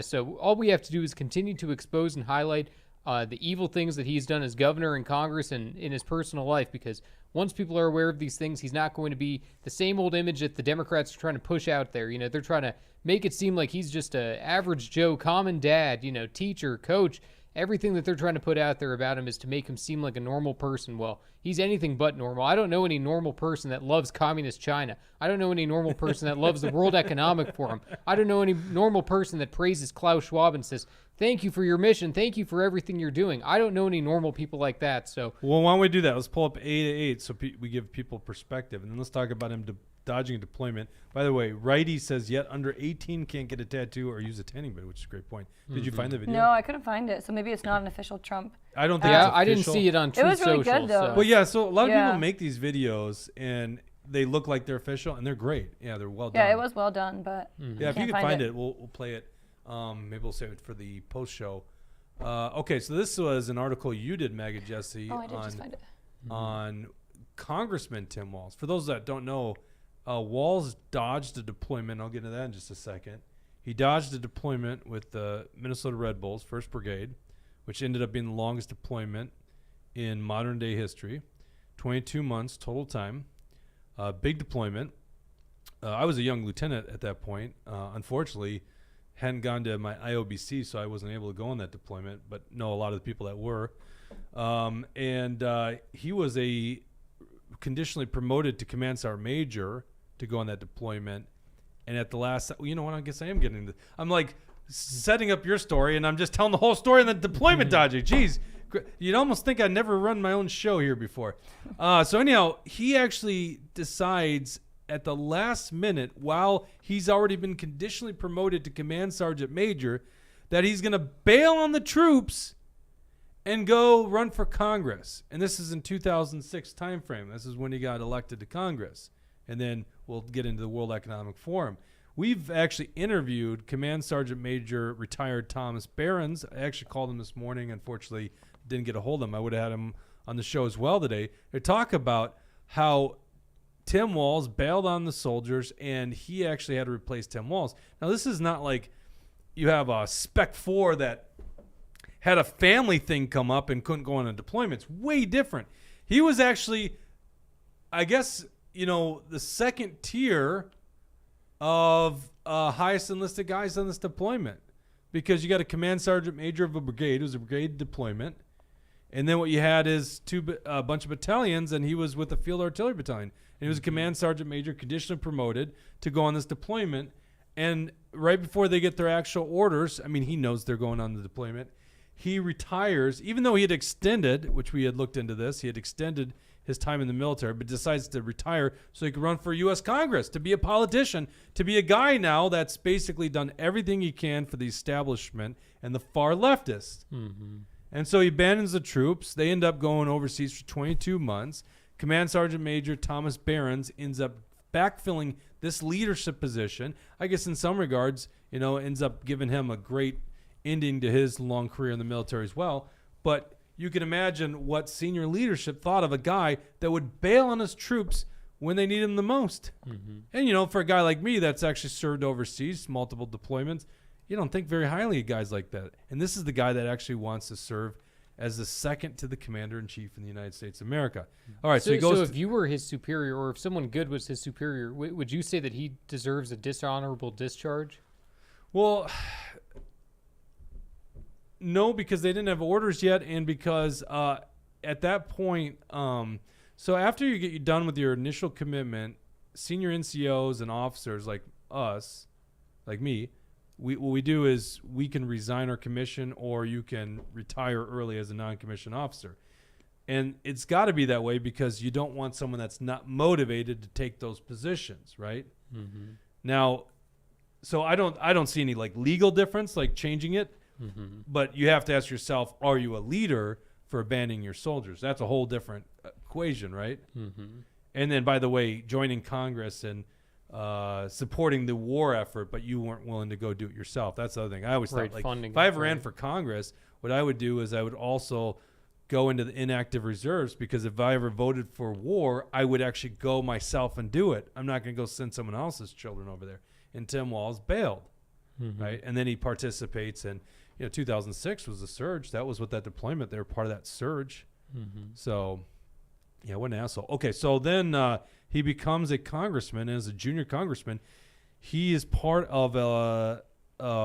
So all we have to do is continue to expose and highlight the evil things that he's done as governor and Congress and in his personal life, because once people are aware of these things, he's not going to be the same old image that the Democrats are trying to push out there. You know, they're trying to make it seem like he's just a average Joe, common dad, you know, teacher, coach. Everything that they're trying to put out there about him is to make him seem like a normal person. Well, he's anything but normal. I don't know any normal person that loves communist China. I don't know any normal person that loves the World Economic Forum. I don't know any normal person that praises Klaus Schwab and says, thank you for your mission. Thank you for everything you're doing. I don't know any normal people like that. So, well, why don't we do that? Let's pull up 888 so we give people perspective. And then let's talk about him dodging a deployment. By the way, Righty says yet under 18 can't get a tattoo or use a tanning bed, which is a great point. Did you find the video? No, I couldn't find it. So maybe it's not an official Trump. I don't think it's official. I didn't see it on Truth It was really Social. good, though. But yeah, so a lot of people make these videos and they look like they're official and they're great. Yeah, they're well done. Yeah, it was well done, but yeah, if you can find it, we'll play it. Maybe we'll save it for the post show. Okay, so this was an article you did, Maggot Jesse, I did just find it. On Congressman Tim Walz. For those that don't know, Walz dodged a deployment. I'll get into that in just a second. He dodged a deployment with the Minnesota Red Bulls, 1st Brigade, which ended up being the longest deployment in modern day history. 22 months total time. Big deployment. I was a young lieutenant at that point. Unfortunately, hadn't gone to my IOBC, so I wasn't able to go on that deployment, but know a lot of the people that were. He was a conditionally promoted to Command Sergeant Major to go on that deployment. And at the last, you know what, I guess I am getting I'm like setting up your story, and I'm just telling the whole story and the deployment dodging. Jeez, you'd almost think I'd never run my own show here before. So anyhow, he actually decides at the last minute, while he's already been conditionally promoted to Command Sergeant Major, that he's going to bail on the troops and go run for Congress. And this is in 2006 timeframe. This is when he got elected to Congress. And then we'll get into the World Economic Forum. We've actually interviewed Command Sergeant Major retired Thomas Behrens. I actually called him this morning. Unfortunately, didn't get a hold of him. I would have had him on the show as well today to talk about how Tim Walz bailed on the soldiers, and he actually had to replace Tim Walz. Now, this is not like you have a Spec 4 that had a family thing come up and couldn't go on a deployment. It's way different. He was actually, I guess, you know, the second tier of highest enlisted guys on this deployment, because you got a Command Sergeant Major of a brigade. It was a brigade deployment. And then what you had is a bunch of battalions, and he was with the Field Artillery Battalion. And he was a Command Sergeant Major, conditionally promoted to go on this deployment. And right before they get their actual orders, I mean, he knows they're going on the deployment. He retires, even though he had extended, which we had looked into this, he had extended his time in the military, but decides to retire so he could run for U.S. Congress, to be a politician, to be a guy now that's basically done everything he can for the establishment and the far leftists. Mm-hmm. And so he abandons the troops. They end up going overseas for 22 months. Command Sergeant Major Thomas Behrens ends up backfilling this leadership position. I guess in some regards, you know, ends up giving him a great ending to his long career in the military as well. But you can imagine what senior leadership thought of a guy that would bail on his troops when they need him the most. Mm-hmm. And, you know, for a guy like me that's actually served overseas, multiple deployments, you don't think very highly of guys like that. And this is the guy that actually wants to serve as the second to the commander-in-chief in the United States of America. All right, so he goes... So if you were his superior, or if someone good was his superior, would you say that he deserves a dishonorable discharge? Well, no, because they didn't have orders yet, and because at that point... so after you get done with your initial commitment, senior NCOs and officers like us, like me, what we do is we can resign our commission, or you can retire early as a non-commissioned officer. And it's got to be that way because you don't want someone that's not motivated to take those positions, right? Mm-hmm. Now, so I don't see any like legal difference, like changing it, mm-hmm. but you have to ask yourself, are you a leader for abandoning your soldiers? That's a whole different equation, right? Mm-hmm. And then, by the way, joining Congress and supporting the war effort, but you weren't willing to go do it yourself. That's the other thing. I always thought, like, if I ever ran for Congress, what I would do is I would also go into the inactive reserves, because if I ever voted for war, I would actually go myself and do it. I'm not going to go send someone else's children over there. And Tim Walz bailed, right? And then he participates in, 2006 was the surge. That was with that deployment. They were part of that surge. So, yeah, what an asshole. Okay, so then he becomes a congressman. And as a junior congressman, he is part of a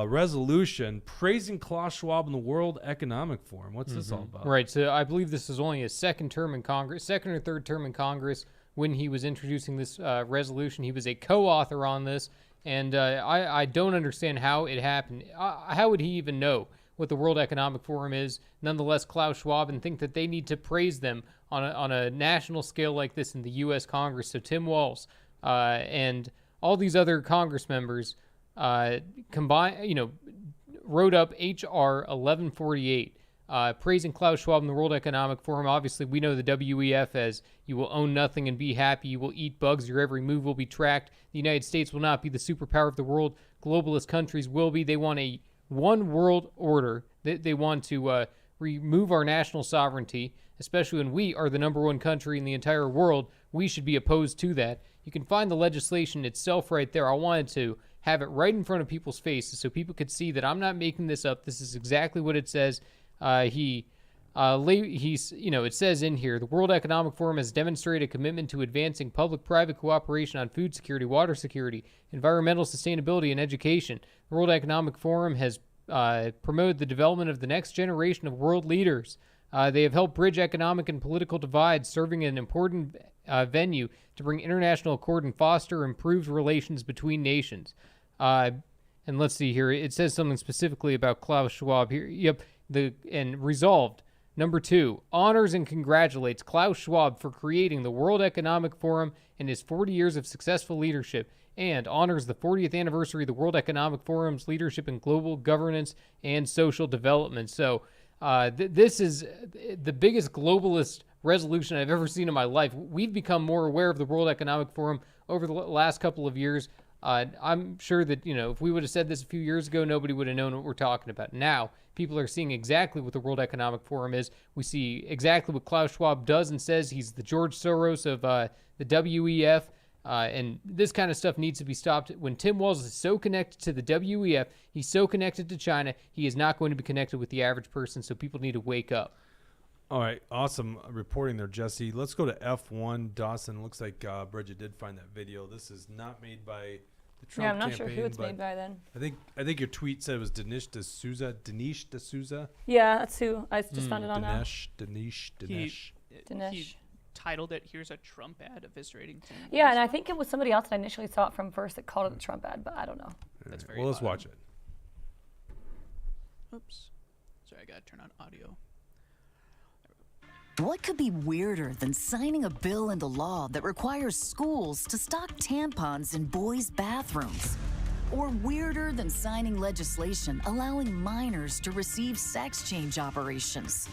resolution praising Klaus Schwab and the World Economic Forum. What's this all about? Right. So I believe this is only his second term in Congress, second or third term in Congress. When he was introducing this resolution, he was a co-author on this, and I don't understand how it happened. How would he even know what the World Economic Forum is? Nonetheless, Klaus Schwab, and think that they need to praise them on a national scale like this in the U.S. Congress. So Tim Walz and all these other Congress members wrote up H.R. 1148, praising Klaus Schwab and the World Economic Forum. Obviously, we know the WEF as you will own nothing and be happy. You will eat bugs. Your every move will be tracked. The United States will not be the superpower of the world. Globalist countries will be. They want a one world order. They want to remove our national sovereignty, especially when we are the number one country in the entire world. We should be opposed to that. You can find the legislation itself right there. I wanted to have it right in front of people's faces so people could see that I'm not making this up. This is exactly what it says. It says in here, the World Economic Forum has demonstrated a commitment to advancing public-private cooperation on food security, water security, environmental sustainability, and education. The World Economic Forum has promoted the development of the next generation of world leaders. They have helped bridge economic and political divides, serving an important venue to bring international accord and foster improved relations between nations. And let's see here. It says something specifically about Klaus Schwab here. Yep. And resolved. Number 2, honors and congratulates Klaus Schwab for creating the World Economic Forum and his 40 years of successful leadership, and honors the 40th anniversary of the World Economic Forum's leadership in global governance and social development. So this is the biggest globalist resolution I've ever seen in my life. We've become more aware of the World Economic Forum over the last couple of years. I'm sure that, if we would have said this a few years ago, nobody would have known what we're talking about. Now, people are seeing exactly what the World Economic Forum is. We see exactly what Klaus Schwab does and says. He's the George Soros of the WEF, and this kind of stuff needs to be stopped. When Tim Walz is so connected to the WEF, he's so connected to China, he is not going to be connected with the average person, so people need to wake up. All right, awesome reporting there, Jesse. Let's go to F1. Dawson, looks like Bridget did find that video. This is not made by the Trump I'm not campaign, sure who it's made by then. I think your tweet said it was Dinesh D'Souza. Yeah, that's who. I just found it on now. Dinesh. He titled it, "Here's a Trump ad eviscerating Tim Walz." Yeah, and I think it was somebody else that I initially saw it from first that called it the Trump ad, but I don't know. That's very well, let's odd. watch it. Oops. Sorry, I gotta turn on audio. What could be weirder than signing a bill into law that requires schools to stock tampons in boys' bathrooms? Or weirder than signing legislation allowing minors to receive sex change operations?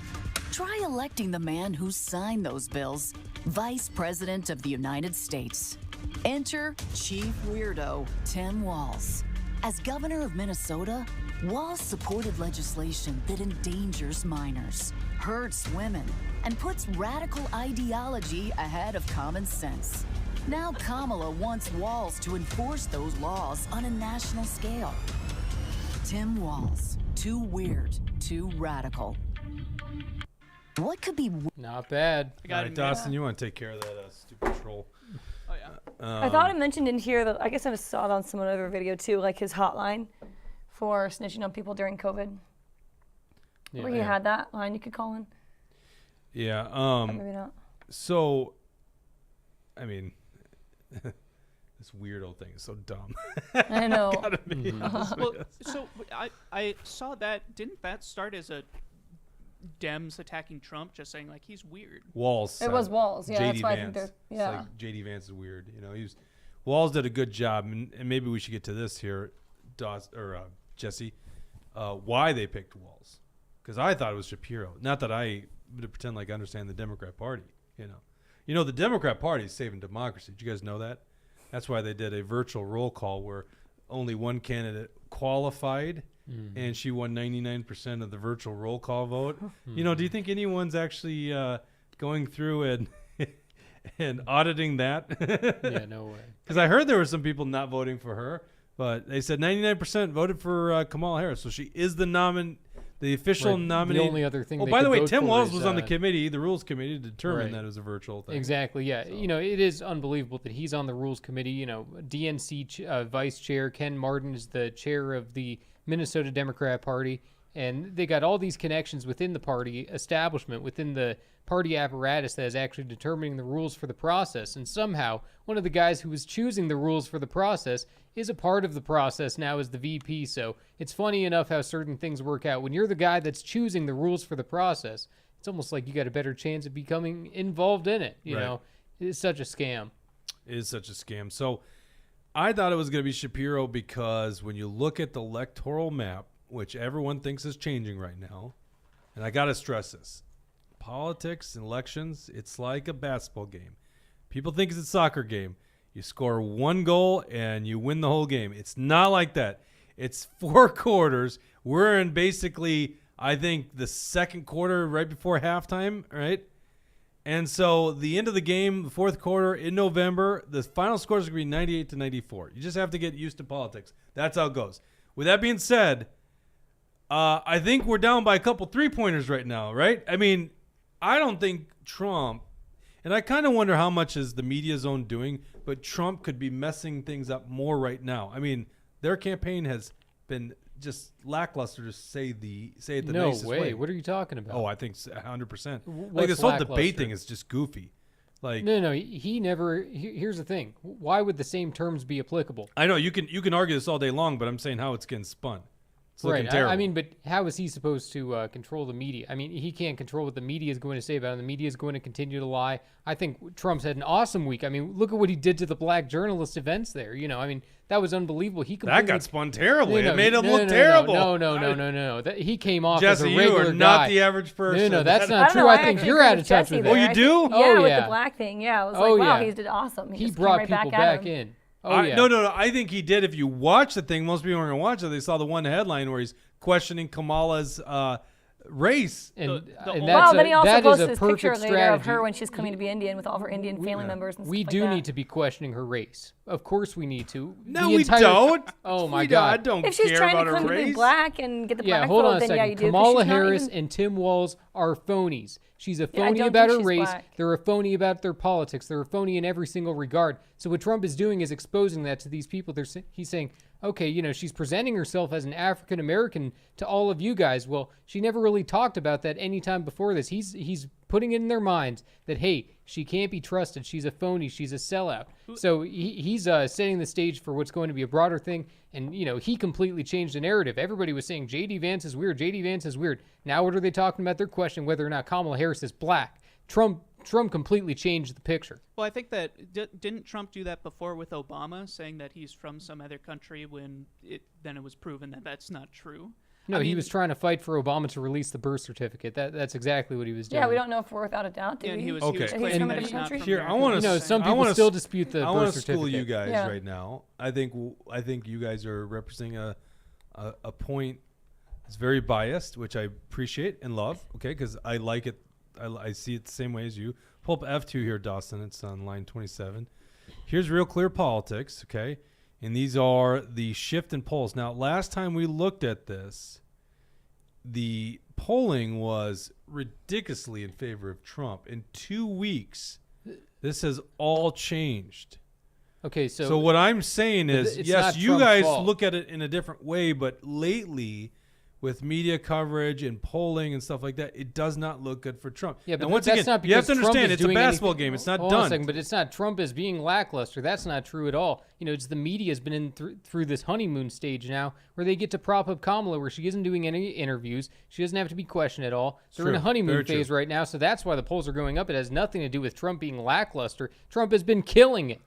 Try electing the man who signed those bills, Vice President of the United States. Enter Chief Weirdo Tim Walz. As governor of Minnesota, Walz supported legislation that endangers minors, hurts women, and puts radical ideology ahead of common sense. Now Kamala wants Walz to enforce those laws on a national scale. Tim Walz, too weird, too radical. What could be Not bad. I got All him. right, Dawson, you want to take care of that stupid troll. Oh yeah. I thought it mentioned in here that I guess I saw it on some other video too, like his hotline for snitching on people during COVID. Yeah, Where he had that line you could call in. Yeah. Or maybe not. So, I mean, this weirdo thing is so dumb. I know. Gotta be honest Well, with you. so I saw that. Didn't that start as a Dems attacking Trump, just saying like he's weird? Walz. It was Walz, yeah, that's JD why I think Vance. they're- yeah. It's like JD Vance is weird. Walz did a good job, and maybe we should get to this here, Jesse. Why they picked Walz? Because I thought it was Shapiro. Not that I would pretend like I understand the Democrat Party. The Democrat Party is saving democracy. Did you guys know that? That's why they did a virtual roll call where only one candidate qualified, and she won 99% of the virtual roll call vote. Do you think anyone's actually going through and auditing that? Yeah, no way. Because I heard there were some people not voting for her, but they said 99% voted for Kamala Harris, so she is the official nominee. The only other thing. Oh, they by the could way, vote Tim for Walz is, was on the committee, the rules committee, to determine that it was a virtual thing. Exactly. Yeah. So. It is unbelievable that he's on the rules committee. DNC vice chair Ken Martin is the chair of the Minnesota Democrat Party, and they got all these connections within the party establishment, within the party apparatus that is actually determining the rules for the process. And somehow, one of the guys who was choosing the rules for the process is a part of the process now as the VP. So it's funny enough how certain things work out. When you're the guy that's choosing the rules for the process, it's almost like you got a better chance of becoming involved in it. You know, it's such a scam. It is such a scam. So I thought it was going to be Shapiro because when you look at the electoral map, which everyone thinks is changing right now, and I got to stress this, politics and elections, it's like a basketball game. People think it's a soccer game. You score one goal and you win the whole game. It's not like that. It's 4 quarters. We're in basically, I think, the second quarter right before halftime, right? And so the end of the game, the fourth quarter in November, the final score is going to be 98-94. You just have to get used to politics. That's how it goes. With that being said, I think we're down by a couple 3-pointers right now, right? I mean, I don't think Trump, and I kind of wonder how much is the media zone doing, but Trump could be messing things up more right now. I mean, their campaign has been just lackluster, to say it the nicest way. No way. What are you talking about? Oh, I think 100%. What's Like this whole lackluster? debate thing is just goofy. Like No, he never. Here's the thing. Why would the same terms be applicable? I know you can argue this all day long, but I'm saying how it's getting spun. It's looking Right. terrible. I mean, but how is he supposed to control the media? I mean, he can't control what the media is going to say about him. The media is going to continue to lie. I think Trump's had an awesome week. I mean, look at what he did to the black journalist events there. I mean, that was unbelievable. He completely, that got spun terribly. No, it made him no, look no, terrible. No. He came off Jesse, as a regular you are guy. not the average person. No, that's I not don't true. know, I think actually you're agree out of with touch Jesse with there. it. Oh, you I do? think- Oh, with yeah. the black thing. Yeah, I was Oh, like, wow, yeah. he did awesome. He He just came brought right people back at back him. in. Oh, yeah. No. I think he did. If you watch the thing, most people are going to watch it. They saw the one headline where he's questioning Kamala's race. And, The- the and only- that's Well, then he also that is posted a his picture perfect later strategy. of her when she's coming to be Indian with all of her Indian family members and We stuff do like that. need to be questioning her race. Of course we need to. No, The we entire- don't. Oh, my I God. don't If she's care trying about to her come to be race. black and get the Yeah, black hold vote, on a then second. yeah, you do. 'cause Kamala she's not Harris even- and Tim Walz are phonies. She's a Yeah, I phony don't about think her she's race. black. They're a phony about their politics. They're a phony in every single regard. So what Trump is doing is exposing that to these people. He's saying, okay, she's presenting herself as an African American to all of you guys. Well, she never really talked about that any time before this. He's putting it in their minds that, hey, she can't be trusted. She's a phony. She's a sellout. So he's setting the stage for what's going to be a broader thing. And, he completely changed the narrative. Everybody was saying J.D. Vance is weird. J.D. Vance is weird. Now what are they talking about? They're questioning whether or not Kamala Harris is black. Trump completely changed the picture. Well, I think that didn't Trump do that before with Obama, saying that he's from some other country when then it was proven that that's not true. No, I he mean, was trying to fight for Obama to release the birth certificate. That's exactly what he was doing. Yeah, we don't know if we're without a doubt. Do Yeah, and we? he was Okay. He's claiming from that a he's not country? from Here, America. I want to. Some people still dispute the I birth want to certificate. school you guys Yeah. right now. I think you guys are representing a point that's very biased, which I appreciate and love. Okay, because I like it. I see it the same way as you. Pull up F2 here, Dawson. It's on line 27. Here's Real Clear Politics. Okay, and these are the shift in polls. Now, last time we looked at this, the polling was ridiculously in favor of Trump. In 2 weeks, this has all changed. Okay, So what I'm saying is, it's yes, not you Trump's guys fault. look at it in a different way, but lately, with media coverage and polling and stuff like that, it does not look good for Trump. Yeah, but now, once that's again, not you have because to Trump understand is it's a doing basketball anything- game. It's not Hold on a done. second, but it's not Trump as being lackluster. That's not true at all. It's the media has been through this honeymoon stage now where they get to prop up Kamala where she isn't doing any interviews. She doesn't have to be questioned at all. They're in a true. honeymoon Very phase true. right now, so that's why the polls are going up. It has nothing to do with Trump being lackluster. Trump has been killing it.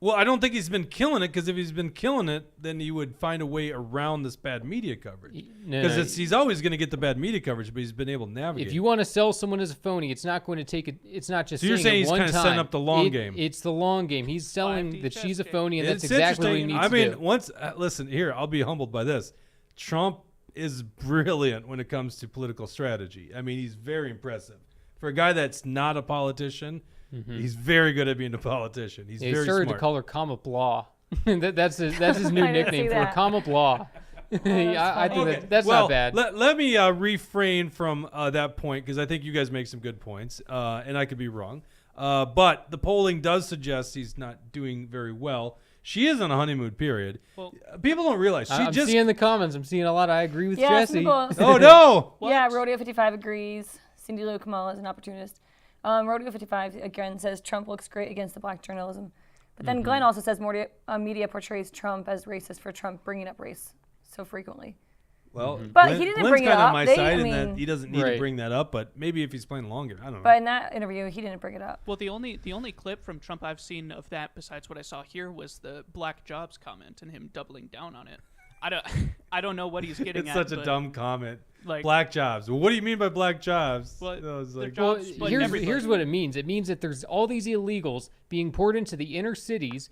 Well, I don't think he's been killing it, because if he's been killing it, then he would find a way around this bad media coverage. No, Because he's always going to get the bad media coverage, but he's been able to navigate. If you want to sell someone as a phony, it's not going to take it. It's not just. So you're saying it he's one kinda time. setting up the long game. It's the long game. He's selling 5D that she's a chess phony, and It's that's exactly what he interesting. needs I mean, to do. once listen here, I'll be humbled by this. Trump is brilliant when it comes to political strategy. I mean, he's very impressive. For a guy that's not a politician, he's very good at being a politician. He's He very started smart. to call her Kama Blah. that's his new I didn't nickname see for her, that. Kama Blah. I think that's well, not bad. Let me refrain from that point because I think you guys make some good points, and I could be wrong. But the polling does suggest he's not doing very well. She is on a honeymoon period. Well, people don't realize she I'm just. seeing the comments. I'm seeing a lot. I agree with Yeah, Jesse. some people. Oh no! Yeah, Rodeo 55 agrees. Cindy Lou Kamala is an opportunist. Rodeo 55 again says Trump looks great against the black journalism. But then Glenn also says media portrays Trump as racist for Trump bringing up race so frequently. Well, But he didn't Glenn's bring it kind of up. on my They- side I in that mean- he doesn't need to Right. bring that up, but maybe if he's playing longer, I don't know. But in that interview, he didn't bring it up. well, the only clip from Trump I've seen of that, besides what I saw here, was the black jobs comment and him doubling down on it. I don't know what he's getting it's at. such a but, dumb comment. like, Black jobs. Well, what do you mean by black jobs? Well, I was they're like, jobs, Well, but here's everybody. what it means. It means that there's all these illegals being poured into the inner cities.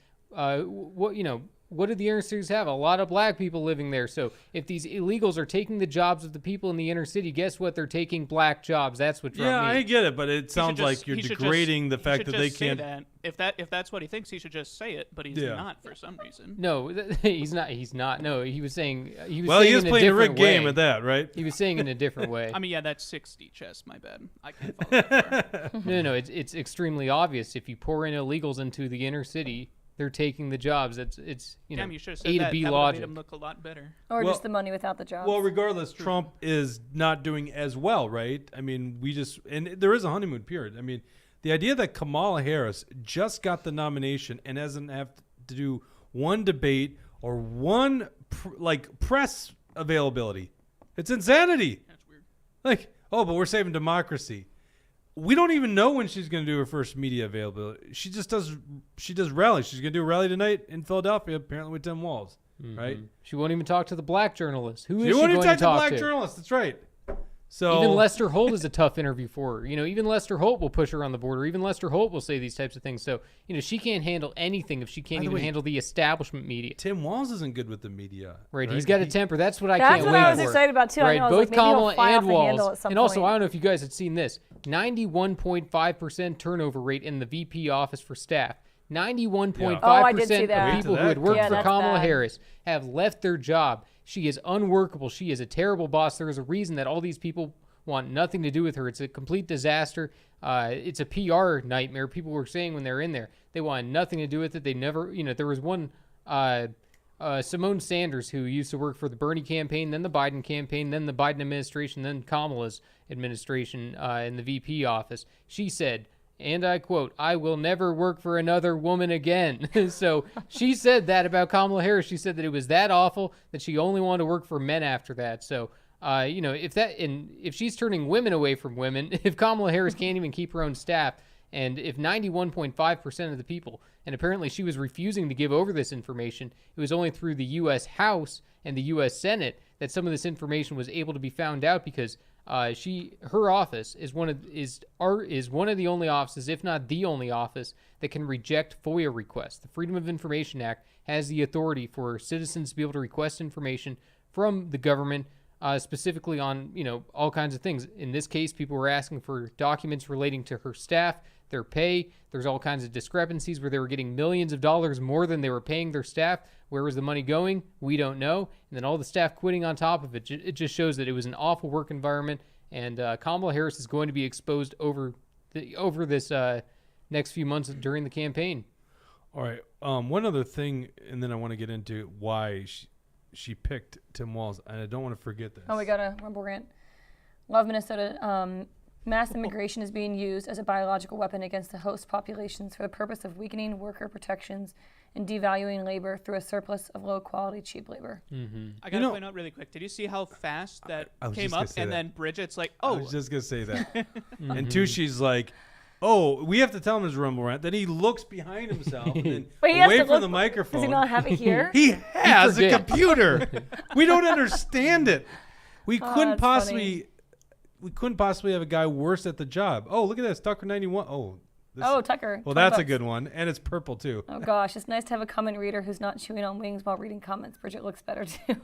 What do the inner cities have? A lot of black people living there. So if these illegals are taking the jobs of the people in the inner city, guess what? They're taking black jobs. That's what Trump yeah, I means. get it, but it He should sounds just- like you're he should degrading the he fact should that they just say can't. that. If that's what he thinks, he should just say it. But he's Yeah. not for some reason. No, he's not. He's not. No, he was saying. He was Well, saying he is in a playing a different rigged game way. at that, right? He was saying in a different way. I mean, yeah, that's 60 chess. My bad. I can't follow that far. No, it's extremely obvious. If you pour in illegals into the inner city, they're taking the jobs. It's Damn, you should have said A that. to B That would've made logic. him look a lot better. Or Well- just the money without the jobs. Well, regardless, Trump is not doing as well, right? I mean, and there is a honeymoon period. I mean, the idea that Kamala Harris just got the nomination and doesn't have to do one debate or one press availability, it's insanity. That's weird. Like, oh, but we're saving democracy. We don't even know when she's going to do her first media availability. She does rallies. She's going to do a rally tonight in Philadelphia, apparently with Tim Walz, right? She won't even talk to the black journalist. Who is She she won't going even to talk to talk black to? journalists. That's right. So Even Lester Holt is a tough interview for her. Even Lester Holt will push her on the border. Even Lester Holt will say these types of things. So, she can't handle anything if she can't By the even way, handle the establishment media. Tim Walz isn't good with the media. Right, he's got a temper. That's what I That's can't what wait I was for. excited about, too. I Right, know, I was both like, maybe he'll Kamala fly off and the handle Walz. at some And also, point. I don't know if you guys had seen this: 91.5% turnover rate in the VP office for staff. 91.5% Oh, I did see of that. people Wait who till had that worked comes. for Yeah, that's Kamala bad. Harris have left their job. She is unworkable. She is a terrible boss. There is a reason that all these people want nothing to do with her. It's a complete disaster. It's a PR nightmare. People were saying when they're in there, they want nothing to do with it. They never, there was one, Simone Sanders, who used to work for the Bernie campaign, then the Biden campaign, then the Biden administration, then Kamala's administration in the VP office. She said, and I quote, "I will never work for another woman again." So she said that about Kamala Harris. She said that it was that awful that she only wanted to work for men after that. So, if she's turning women away from women, if Kamala Harris can't even keep her own staff, and if 91.5% of the people, and apparently she was refusing to give over this information, it was only through the U.S. House and the U.S. Senate that some of this information was able to be found out because her office is one of the only offices, if not the only office, that can reject FOIA requests. The Freedom of Information Act has the authority for citizens to be able to request information from the government, specifically on all kinds of things. In this case, people were asking for documents relating to her staff, their pay. There's all kinds of discrepancies where they were getting millions of dollars more than they were paying their staff. Where was the money going? We don't know. And then all the staff quitting on top of it. It just shows that it was an awful work environment. And Kamala Harris is going to be exposed over this next few months during the campaign. All right. One other thing, and then I want to get into why she picked Tim Walz, and I don't want to forget this. Oh, we got a Rumble rant. Love Minnesota. Mass immigration is being used as a biological weapon against the host populations for the purpose of weakening worker protections and devaluing labor through a surplus of low-quality, cheap labor. I gotta point out really quick. Did you see how fast that I was came just gonna up? say And that. then Bridget's like, I "Oh, was just going to say that. And two, she's like, oh, we have to tell him his Rumble rant. Then he looks behind himself and then But he has away to from look- the microphone. Does he not have it here? He has a forget. computer. We don't understand it. We couldn't that's possibly have a guy worse at the job. Oh, look at this, Tucker 91. Oh, Oh, Tucker. Well, 20 that's a bucks. good one, and it's purple too. Oh gosh, it's nice to have a comment reader who's not chewing on wings while reading comments. Bridget looks better too.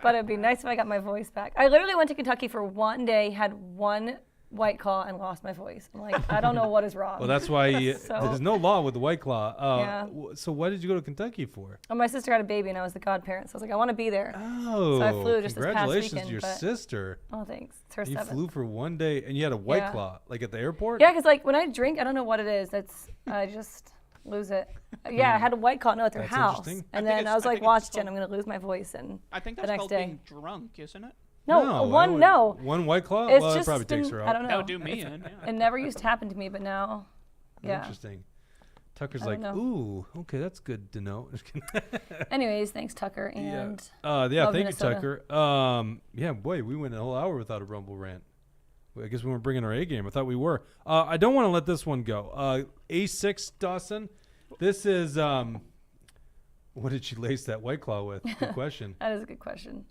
But it'd be nice if I got my voice back. I literally went to Kentucky for one day, had one White Claw, and lost my voice. I'm like, I don't know what is wrong. Well, that's why So- there's no law with the White Claw. Yeah. So why did you go to Kentucky for? Oh, my sister had a baby, and I was the godparent, so I was like, I want to be there. Oh, So I flew just this past congratulations weekend, to your but- sister. Oh, thanks. It's her You 7th. flew for one day, and you had a White Yeah. Claw, like at the airport? Yeah, because like when I drink, I don't know what it is. I just lose it. Yeah, I had a White Claw at their That's house, interesting. and I think then it's- I was I like, think it's watch called- Jen, I'm gonna lose my voice, and I think the that's next called day. being drunk, isn't it? No. One White Claw? It's Well, that just probably takes been- her I out. don't know. That would do me in. Yeah. It never used to happen to me, but now, yeah. Interesting. Tucker's I like, don't know. ooh, okay, that's good to know. Anyways, thanks Tucker, and yeah, love thank you, Minnesota. Tucker. Yeah, boy, we went a whole hour without a Rumble rant. I guess we weren't bringing our A game. I thought we were. I don't want to let this one go. A6, Dawson. This is, what did she lace that White Claw with? Good question. That is a good question.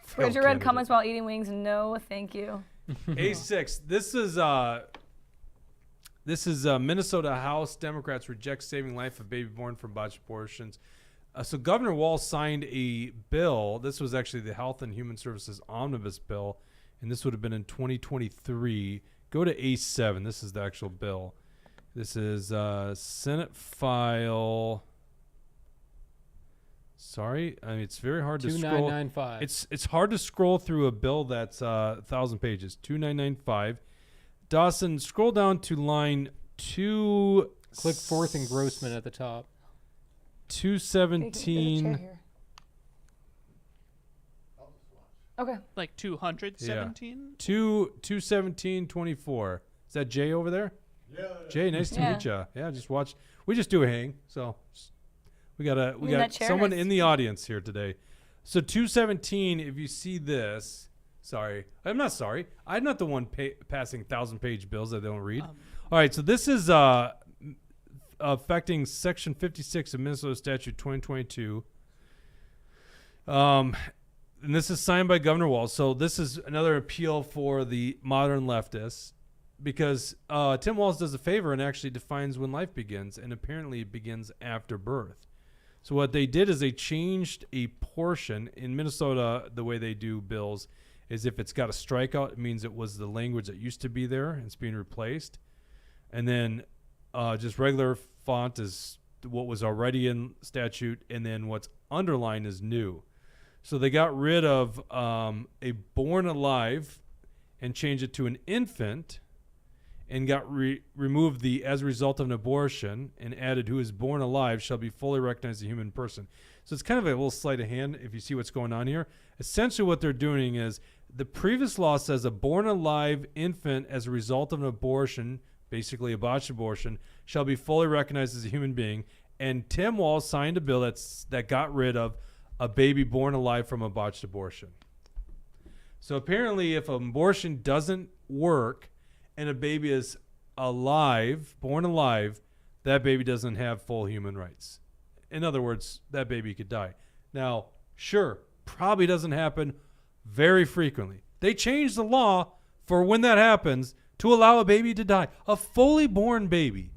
Failed Bridget read candidate. comments while eating wings. No, thank you. A6. This is Minnesota House Democrats reject saving life of baby born from botched abortions. So Governor Walz signed a bill. This was actually the Health and Human Services Omnibus Bill, and this would have been in 2023. Go to A7. This is the actual bill. This is Senate file. Sorry, I mean it's very hard to scroll. 2995. It's hard to scroll through a bill that's 1,000 pages. 2995. Dawson, scroll down to line 2. Click fourth engrossment at the top. 217. Okay. Like 217? 21724. Is that Jay over there? Yeah. Jay, nice to meet you. Yeah, just watch. We just do a hang, so we got in that got chair, someone nice in the audience here today. So 217. If you see this, sorry, I'm not sorry. I'm not the one passing 1,000-page bills that they don't read. All right, so this is affecting Section 56 of Minnesota Statute 2022. And this is signed by Governor Walz. So this is another appeal for the modern leftists because Tim Walz does a favor and actually defines when life begins, and apparently it begins after birth. So what they did is they changed a portion. In Minnesota, the way they do bills is if it's got a strikeout, it means it was the language that used to be there and it's being replaced. And then just regular font is what was already in statute, and then what's underlined is new. So they got rid of a born alive and changed it to an infant, and got removed the as a result of an abortion and added who is born alive shall be fully recognized as a human person. So it's kind of a little sleight of hand if you see what's going on here. Essentially what they're doing is the previous law says a born alive infant as a result of an abortion, basically a botched abortion, shall be fully recognized as a human being. And Tim Walz signed a bill that got rid of a baby born alive from a botched abortion. So apparently if an abortion doesn't work and a baby is alive, born alive, that baby doesn't have full human rights. In other words, that baby could die. Now, sure, probably doesn't happen very frequently. They changed the law for when that happens to allow a baby to die, a fully born baby.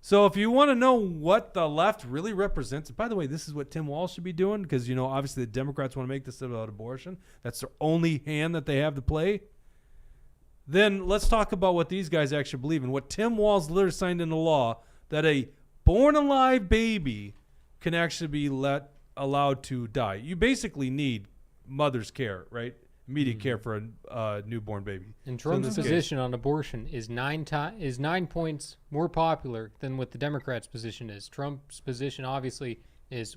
So if you want to know what the left really represents, by the way, this is what Tim Walz should be doing because, you know, obviously the Democrats want to make this about abortion. That's their only hand that they have to play. Then let's talk about what these guys actually believe in. What Tim Walz literally signed into law, that a born alive baby can actually be allowed to die. You basically need mother's care, right? Immediate care for a newborn baby. And So in Trump's this position on abortion is 9 points more popular than what the Democrats' position is. Trump's position obviously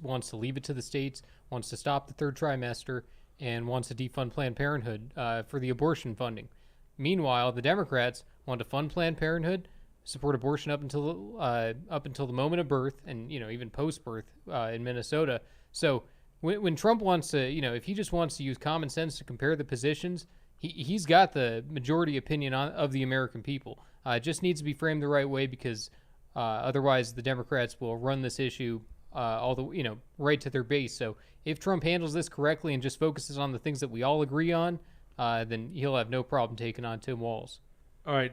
wants to leave it to the states, wants to stop the third trimester, and wants to defund Planned Parenthood for the abortion funding. Meanwhile, the Democrats want to fund Planned Parenthood, support abortion up until the moment of birth, and even post-birth in Minnesota. So when Trump wants to, if he just wants to use common sense to compare the positions, he's got the majority opinion of the American people. It just needs to be framed the right way because otherwise the Democrats will run this issue right to their base. So if Trump handles this correctly and just focuses on the things that we all agree on, then he'll have no problem taking on Tim Walz. All right,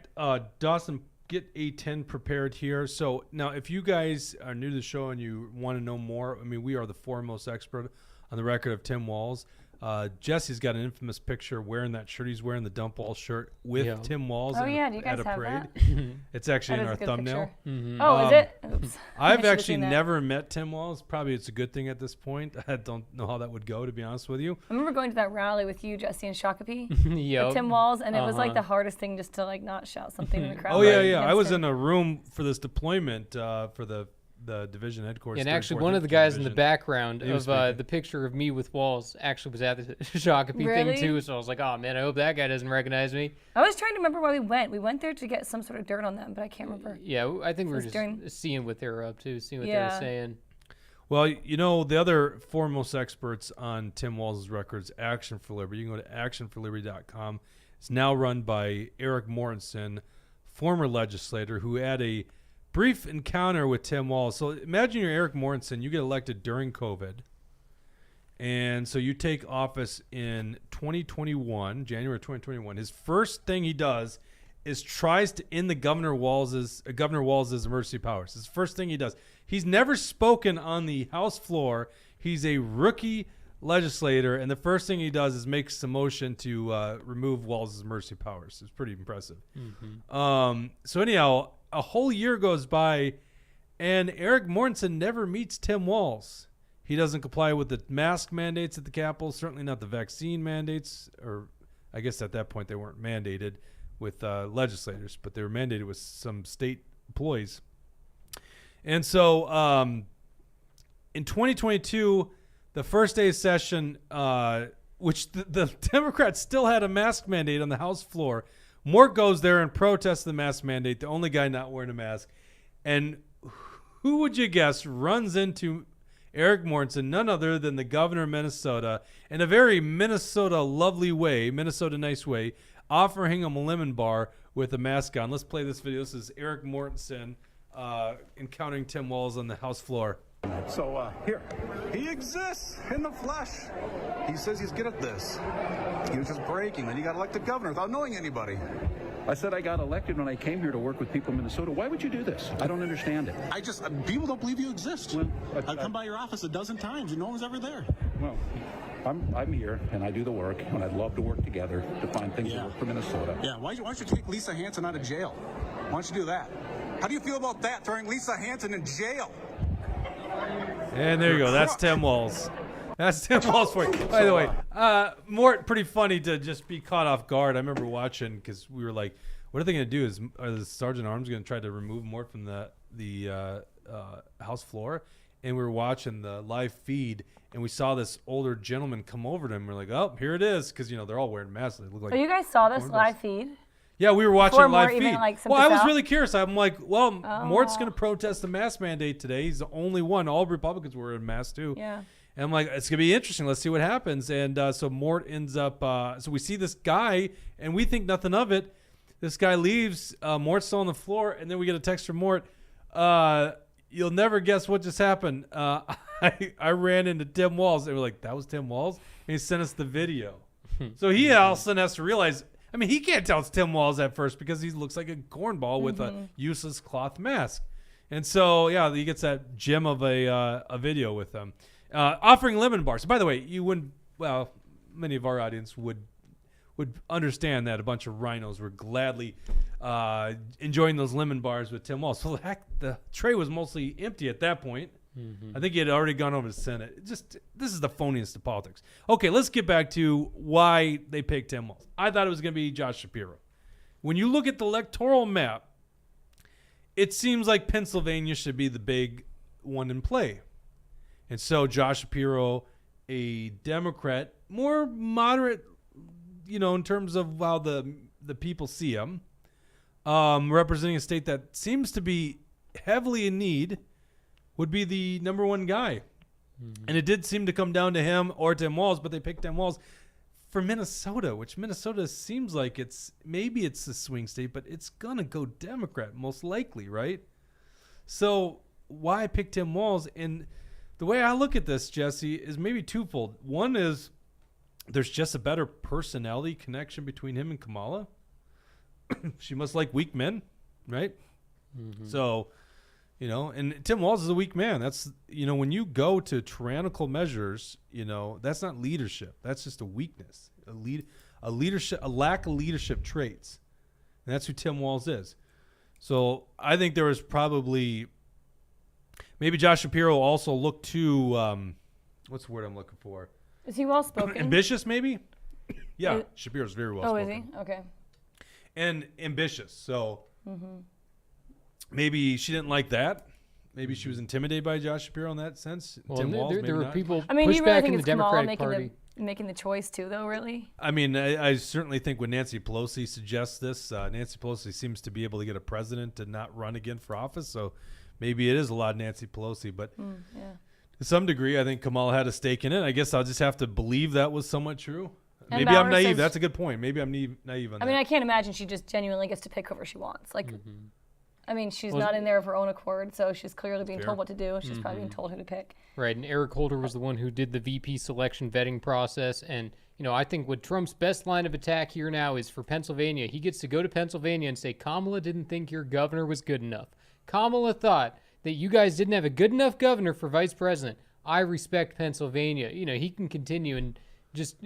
Dawson, get A10 prepared here. So now, if you guys are new to the show and you want to know more, I mean, we are the foremost expert on the record of Tim Walz. Jesse's got an infamous picture wearing that shirt. He's wearing the dump wall shirt with Tim Walz Oh, yeah. Do you at guys a have parade. that? It's actually in That is our a good thumbnail. picture. Oh, is it? Oops. I I've should've actually seen that. never met Tim Walz. Probably it's a good thing at this point. I don't know how that would go, to be honest with you. I remember going to that rally with you, Jesse, and Shakopee Yep. with Tim Walz, and it was like the hardest thing just to like not shout something in the crowd. Oh, yeah, yeah. I against was him. in a room for this deployment for the division headquarters. And 34th actually, one of the guys in the Division. background He was of speaking. the picture of me with Walz actually was at the Shakopee Really? thing too. So I was like, oh man, I hope that guy doesn't recognize me. I was trying to remember why we went. We went there to get some sort of dirt on them, but I can't remember. Yeah, I think we were was just during- seeing what they were up to, seeing what they Yeah. were saying. Well, you know, the other foremost experts on Tim Walz's records, Action for Liberty. You can go to actionforliberty.com. It's now run by Eric Mortensen, former legislator who had a brief encounter with Tim Walz. So imagine you're Eric Mortensen. You get elected during COVID. And so you take office in 2021, January 2021. His first thing he does is tries to end the Governor Walz's emergency powers. It's the first thing he does. He's never spoken on the House floor. He's a rookie legislator, and the first thing he does is makes a motion to remove Walz's emergency powers. It's pretty impressive. So anyhow, a whole year goes by, and Eric Mortensen never meets Tim Walz. He doesn't comply with the mask mandates at the Capitol, certainly not the vaccine mandates, or I guess at that point they weren't mandated with legislators, but they were mandated with some state employees. And so in 2022, the first day of session, which the Democrats still had a mask mandate on the House floor, Mort goes there and protests the mask mandate, the only guy not wearing a mask. And who would you guess runs into Eric Mortensen, none other than the governor of Minnesota, in a very Minnesota lovely way, Minnesota nice way, offering him a lemon bar with a mask on. Let's play this video. This is Eric Mortensen encountering Tim Walz on the House floor. So here, he exists in the flesh. He says he's good at this. He was just breaking. Then he got elected governor without knowing anybody. I said I got elected when I came here to work with people in Minnesota. Why would you do this? I don't understand it. I just, people don't believe you exist. Well, I've come by your office a dozen times and no one's ever there. Well, I'm here and I do the work, and I'd love to work together to find things that work for Minnesota. Yeah, why don't you take Lisa Hanson out of jail? Why don't you do that? How do you feel about that, throwing Lisa Hanson in jail? And there you go. That's Tim Walz. That's Tim Walz for you. By the way, Mort, pretty funny to just be caught off guard. I remember watching because we were like, what are they going to do? Are the Sergeant Arms going to try to remove Mort from the House floor? And we were watching the live feed, and we saw this older gentleman come over to him. We're like, oh, here it is. Because, you know, they're all wearing masks. They look like Oh, you guys saw this cornballs. live feed? Yeah, we were watching Before live Mort feed. even, like, sent Well, I this was out? really curious. I'm like, well, Mort's going to protest the mask mandate today. He's the only one. All Republicans were in masks too. Yeah. And I'm like, it's going to be interesting. Let's see what happens. And so Mort ends up, so we see this guy, and we think nothing of it. This guy leaves. Mort's still on the floor, and then we get a text from Mort. You'll never guess what just happened. I ran into Tim Walz. They were like, that was Tim Walz? And he sent us the video. So he all of a sudden has to realize, I mean, he can't tell it's Tim Walz at first because he looks like a cornball with a useless cloth mask. And so, yeah, he gets that gem of a video with them. Offering lemon bars. By the way, you wouldn't, well, many of our audience would understand that a bunch of rhinos were gladly enjoying those lemon bars with Tim Walz. So the tray was mostly empty at that point. I think he had already gone over to the Senate. This is the phoniest of politics. Okay, let's get back to why they picked Tim Walz. I thought it was going to be Josh Shapiro. When you look at the electoral map, it seems like Pennsylvania should be the big one in play. And so Josh Shapiro, a Democrat, more moderate, you know, in terms of how the people see him, representing a state that seems to be heavily in need, would be the number one guy. And it did seem to come down to him or Tim Walz, but they picked Tim Walz for Minnesota, which Minnesota seems like maybe it's a swing state, but it's going to go Democrat most likely, right? So why pick Tim Walz? And the way I look at this, Jesse, is maybe twofold. One is there's just a better personality connection between him and Kamala. she must like weak men, right? So, and Tim Walz is a weak man. That's, when you go to tyrannical measures, that's not leadership. That's just a weakness, a lack of leadership traits. And that's who Tim Walz is. So I think there was probably, maybe Josh Shapiro also looked too, what's the word I'm looking for? Is he well spoken? Ambitious, maybe? Yeah, Shapiro's very well spoken. Oh, is he? Okay. And ambitious. So maybe she didn't like that. Maybe she was intimidated by Josh Shapiro in that sense. Well, Tim Walz, there were not. people I mean, pushed you really back think in the it's Kamala Democratic Party. making the choice too, though? Really? I mean, I certainly think when Nancy Pelosi suggests this, Nancy Pelosi seems to be able to get a president to not run again for office. So maybe it is a lot of Nancy Pelosi. But to some degree, I think Kamala had a stake in it. I guess I'll just have to believe that was somewhat true. And Maybe I'm Bauer naive. says- That's a good point. Maybe I'm naive on that. I mean, I can't imagine she just genuinely gets to pick whoever she wants. Like, I mean, she's not in there of her own accord, so she's clearly being told what to do. She's probably being told who to pick. Right, and Eric Holder was the one who did the VP selection vetting process. And, I think what Trump's best line of attack here now is for Pennsylvania. He gets to go to Pennsylvania and say, Kamala didn't think your governor was good enough. Kamala thought that you guys didn't have a good enough governor for vice president. I respect Pennsylvania. He can continue and just,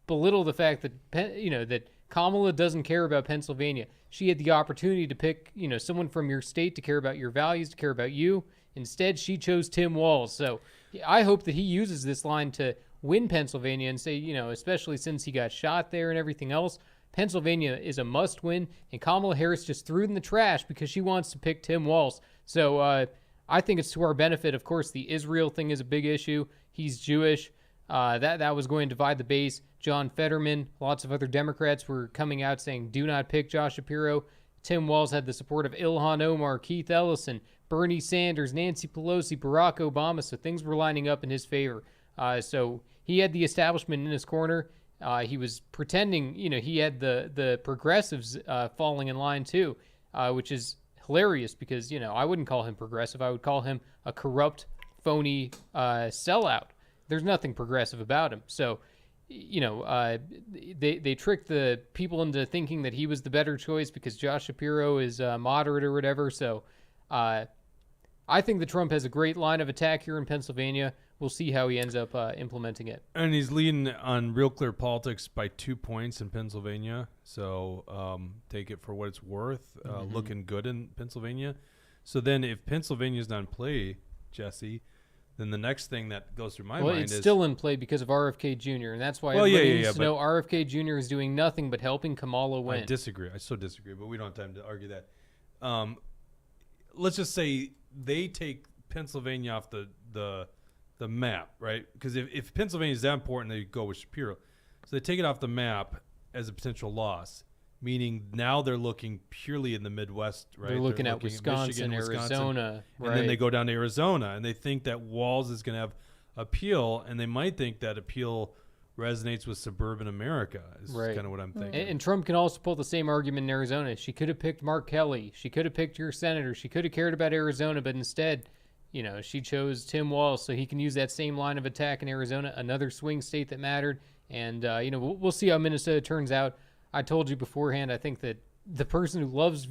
belittle the fact that, that Kamala doesn't care about Pennsylvania. She had the opportunity to pick, someone from your state to care about your values, to care about you. Instead, she chose Tim Walz. So I hope that he uses this line to win Pennsylvania and say, especially since he got shot there and everything else, Pennsylvania is a must win. And Kamala Harris just threw it in the trash because she wants to pick Tim Walz. So I think it's to our benefit. Of course, the Israel thing is a big issue. He's Jewish. That was going to divide the base. John Fetterman, lots of other Democrats were coming out saying, do not pick Josh Shapiro. Tim Walz had the support of Ilhan Omar, Keith Ellison, Bernie Sanders, Nancy Pelosi, Barack Obama, so things were lining up in his favor. So he had the establishment in his corner. He was pretending, he had the progressives falling in line too, which is hilarious because, I wouldn't call him progressive. I would call him a corrupt, phony sellout. There's nothing progressive about him. So, they tricked the people into thinking that he was the better choice because Josh Shapiro is moderate or whatever. So I think that Trump has a great line of attack here in Pennsylvania. We'll see how he ends up implementing it. And he's leading on Real Clear Politics by 2 points in Pennsylvania. So take it for what it's worth. Looking good in Pennsylvania. So then if Pennsylvania's not in play, Jesse, then the next thing that goes through my mind is... Well, it's still in play because of RFK Jr., and that's why everybody needs to know RFK Jr. is doing nothing but helping Kamala win. I disagree. I so disagree, but we don't have time to argue that. Let's just say they take Pennsylvania off the map, right? Because if Pennsylvania is that important, they go with Shapiro. So they take it off the map as a potential loss, meaning now they're looking purely in the Midwest, right? They're looking at Wisconsin, Michigan, Arizona, and then they go down to Arizona, and they think that Walz is going to have appeal, and they might think that appeal resonates with suburban America. Is kind of what I'm thinking. And Trump can also pull the same argument in Arizona. She could have picked Mark Kelly. She could have picked your senator. She could have cared about Arizona, but instead, she chose Tim Walz, so he can use that same line of attack in Arizona, another swing state that mattered. And, we'll see how Minnesota turns out. I told you beforehand, I think that the person who loves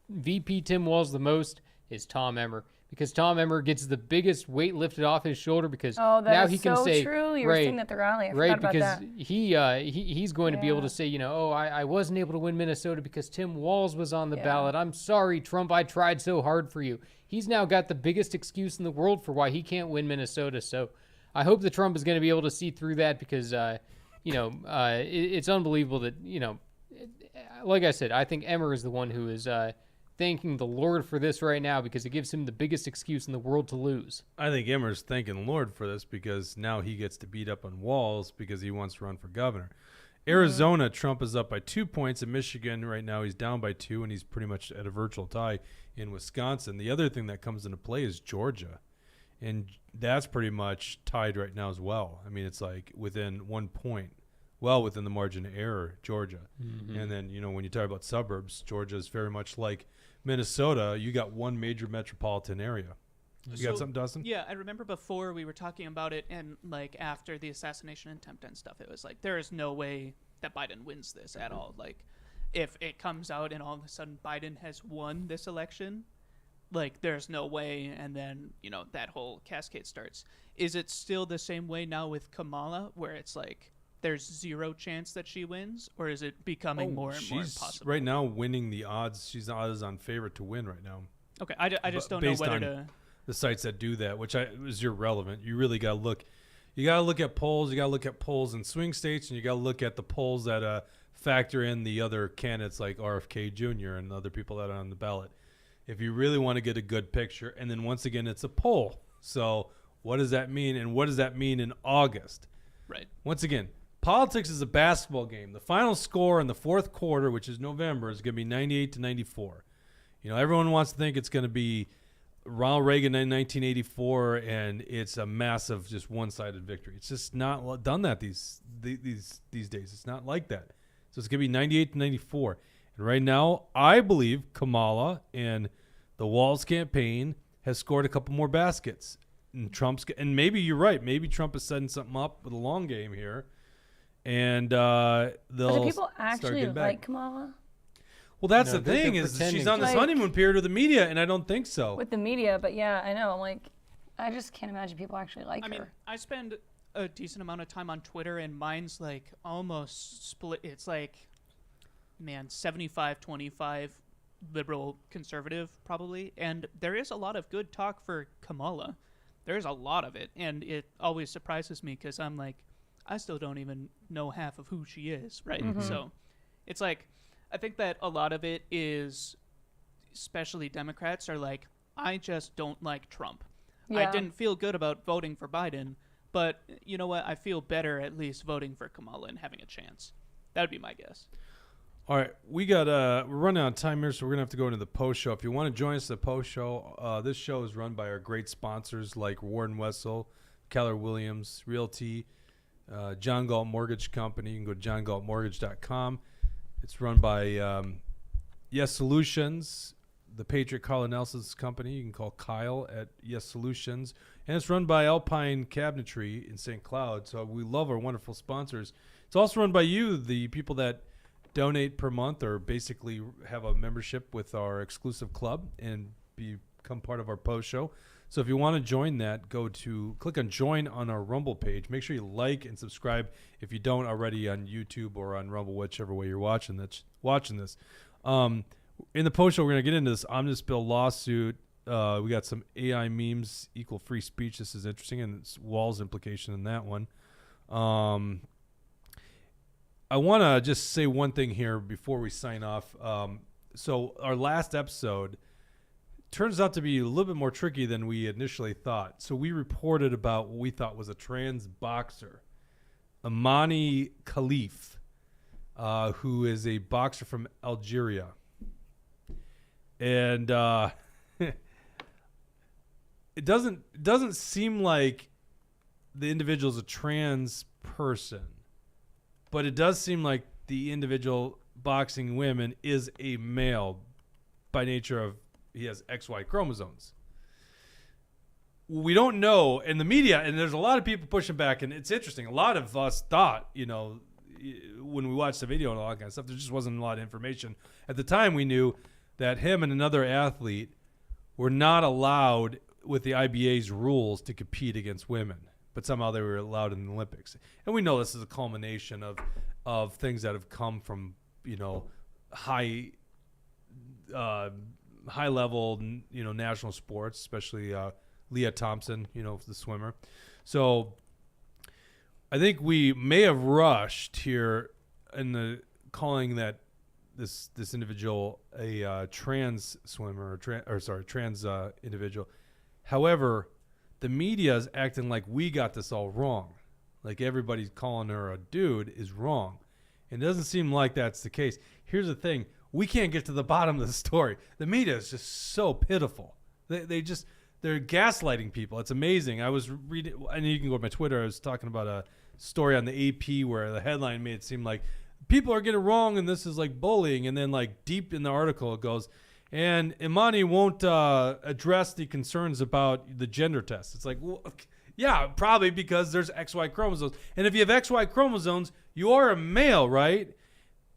VP Tim Walz the most is Tom Emmer, because Tom Emmer gets the biggest weight lifted off his shoulder because now he can say, true. You were saying at the rally. I right, forgot because about that. he's going to be able to say, I wasn't able to win Minnesota because Tim Walz was on the ballot. I'm sorry, Trump. I tried so hard for you. He's now got the biggest excuse in the world for why he can't win Minnesota. So I hope that Trump is going to be able to see through that because, it's unbelievable that, like I said, I think Emmer is the one who is thanking the Lord for this right now because it gives him the biggest excuse in the world to lose. I think Emmer's thanking the Lord for this because now he gets to beat up on Walz because he wants to run for governor. Arizona, Trump is up by 2 points. In Michigan, right now, he's down by 2, and he's pretty much at a virtual tie in Wisconsin. The other thing that comes into play is Georgia, and that's pretty much tied right now as well. I mean, it's like within 1 point. Well within the margin of error, Georgia. And then, when you talk about suburbs, Georgia is very much like Minnesota. You got one major metropolitan area. You got something, Dustin? Yeah, I remember before we were talking about it and, after the assassination attempt and stuff, it was like, there is no way that Biden wins this at all. if it comes out and all of a sudden Biden has won this election, like there's no way, and then that whole cascade starts. Is it still the same way now with Kamala, where it's like there's zero chance that she wins, or is it becoming more and more impossible? She's right now winning the odds. She's the odds-on favorite to win right now. Okay, I just don't know whether to. The sites that do that, which is irrelevant. You really got to look. You got to look at polls. You got to look at polls in swing states, and you got to look at the polls that factor in the other candidates like RFK Jr. and other people that are on the ballot. If you really want to get a good picture, and then once again, it's a poll. So what does that mean, and what does that mean in August? Right. Once again, politics is a basketball game. The final score in the fourth quarter, which is November, is going to be 98-94. Everyone wants to think it's going to be Ronald Reagan in 1984, and it's a massive, just one-sided victory. It's just not done that these days. It's not like that. So it's going to be 98-94. And right now, I believe Kamala and the Walz campaign has scored a couple more baskets. And maybe you're right. Maybe Trump is setting something up with a long game here, and they'll do people start actually getting back. like Kamala? Well, that's No, the thing they're is pretending she's on this to. honeymoon period with the media, and I don't think so. With the media, but yeah, I know. I'm like, I just can't imagine people actually like I her. mean, I spend a decent amount of time on Twitter, and mine's like almost split. It's like, man, 75-25 liberal conservative probably. And there is a lot of good talk for Kamala. There's a lot of it. And it always surprises me because I'm like, I still don't even know half of who she is, right? So it's like, I think that a lot of it is, especially Democrats are like, I just don't like Trump. I Yeah. didn't feel good about voting for Biden, but you know what? I feel better at least voting for Kamala and having a chance. That would be my guess. All right, we're running out of time here, so we're gonna have to go into the post show. If you want to join us at the post show, this show is run by our great sponsors like Warren Wessel, Keller Williams Realty, John Galt Mortgage Company. You can go to johngaltmortgage.com. It's run by Yes Solutions, the Patriot Carla Nelson's company. You can call Kyle at Yes Solutions. And it's run by Alpine Cabinetry in St. Cloud. So we love our wonderful sponsors. It's also run by you, the people that donate per month or basically have a membership with our exclusive club and become part of our post show. So if you want to join that, click on join on our Rumble page. Make sure you like and subscribe if you don't already on YouTube or on Rumble, whichever way you're watching this. In the post show, we're going to get into this omnibus bill lawsuit. We got some AI memes equal free speech. This is interesting, and it's Walz implication in that one. I want to just say one thing here before we sign off. So our last episode turns out to be a little bit more tricky than we initially thought. So we reported about what we thought was a trans boxer, Amani Khalif, who is a boxer from Algeria. And it doesn't seem like the individual is a trans person, but it does seem like the individual boxing women is a male by nature of he has XY chromosomes. We don't know, and the media, and there's a lot of people pushing back, and it's interesting. A lot of us thought, when we watched the video and all that kind of stuff, there just wasn't a lot of information. At the time, we knew that him and another athlete were not allowed with the IBA's rules to compete against women, but somehow they were allowed in the Olympics. And we know this is a culmination of things that have come from, high level, national sports, especially Leah Thompson, the swimmer. So I think we may have rushed here in the calling that this individual a trans swimmer trans individual. However, the media is acting like we got this all wrong. Like everybody's calling her a dude is wrong. And it doesn't seem like that's the case. Here's the thing. We can't get to the bottom of the story. The media is just so pitiful. They're gaslighting people. It's amazing. I was reading, and you can go to my Twitter. I was talking about a story on the AP where the headline made it seem like people are getting it wrong and this is like bullying. And then like deep in the article it goes, and Imani won't address the concerns about the gender test. It's like, well, yeah, probably because there's XY chromosomes. And if you have XY chromosomes, you are a male, right?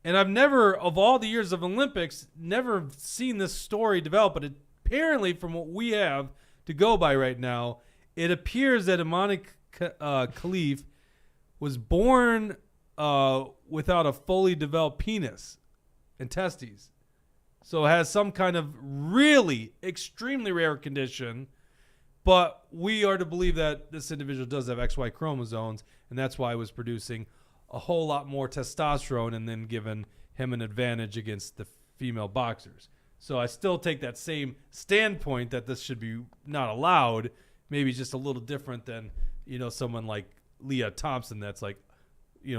And I've never, of all the years of Olympics, never seen this story develop. But apparently, from what we have to go by right now, it appears that Imani Khalif was born without a fully developed penis and testes. So it has some kind of really extremely rare condition. But we are to believe that this individual does have XY chromosomes, and that's why it was producing a whole lot more testosterone and then given him an advantage against the female boxers. So I still take that same standpoint that this should be not allowed. Maybe just a little different than, someone like Leah Thompson that's like,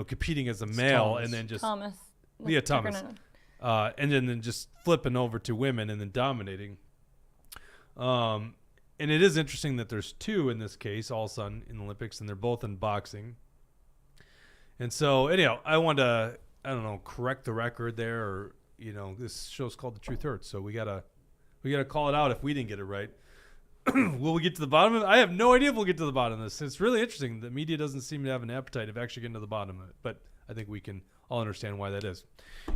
competing as a male and then just Thomas. Leah Thomas. And then just flipping over to women and then dominating. And it is interesting that there's two in this case, all of a sudden, in the Olympics, and they're both in boxing. And so, anyhow, I wanted to, correct the record there, or, this show's called The Truth Hurts, so we gotta call it out if we didn't get it right. Will we get to the bottom of it? I have no idea if we'll get to the bottom of this. It's really interesting. The media doesn't seem to have an appetite of actually getting to the bottom of it, but I think we can all understand why that is.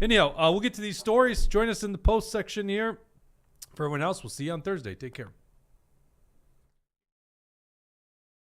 Anyhow, we'll get to these stories. Join us in the post section here. For everyone else, we'll see you on Thursday. Take care.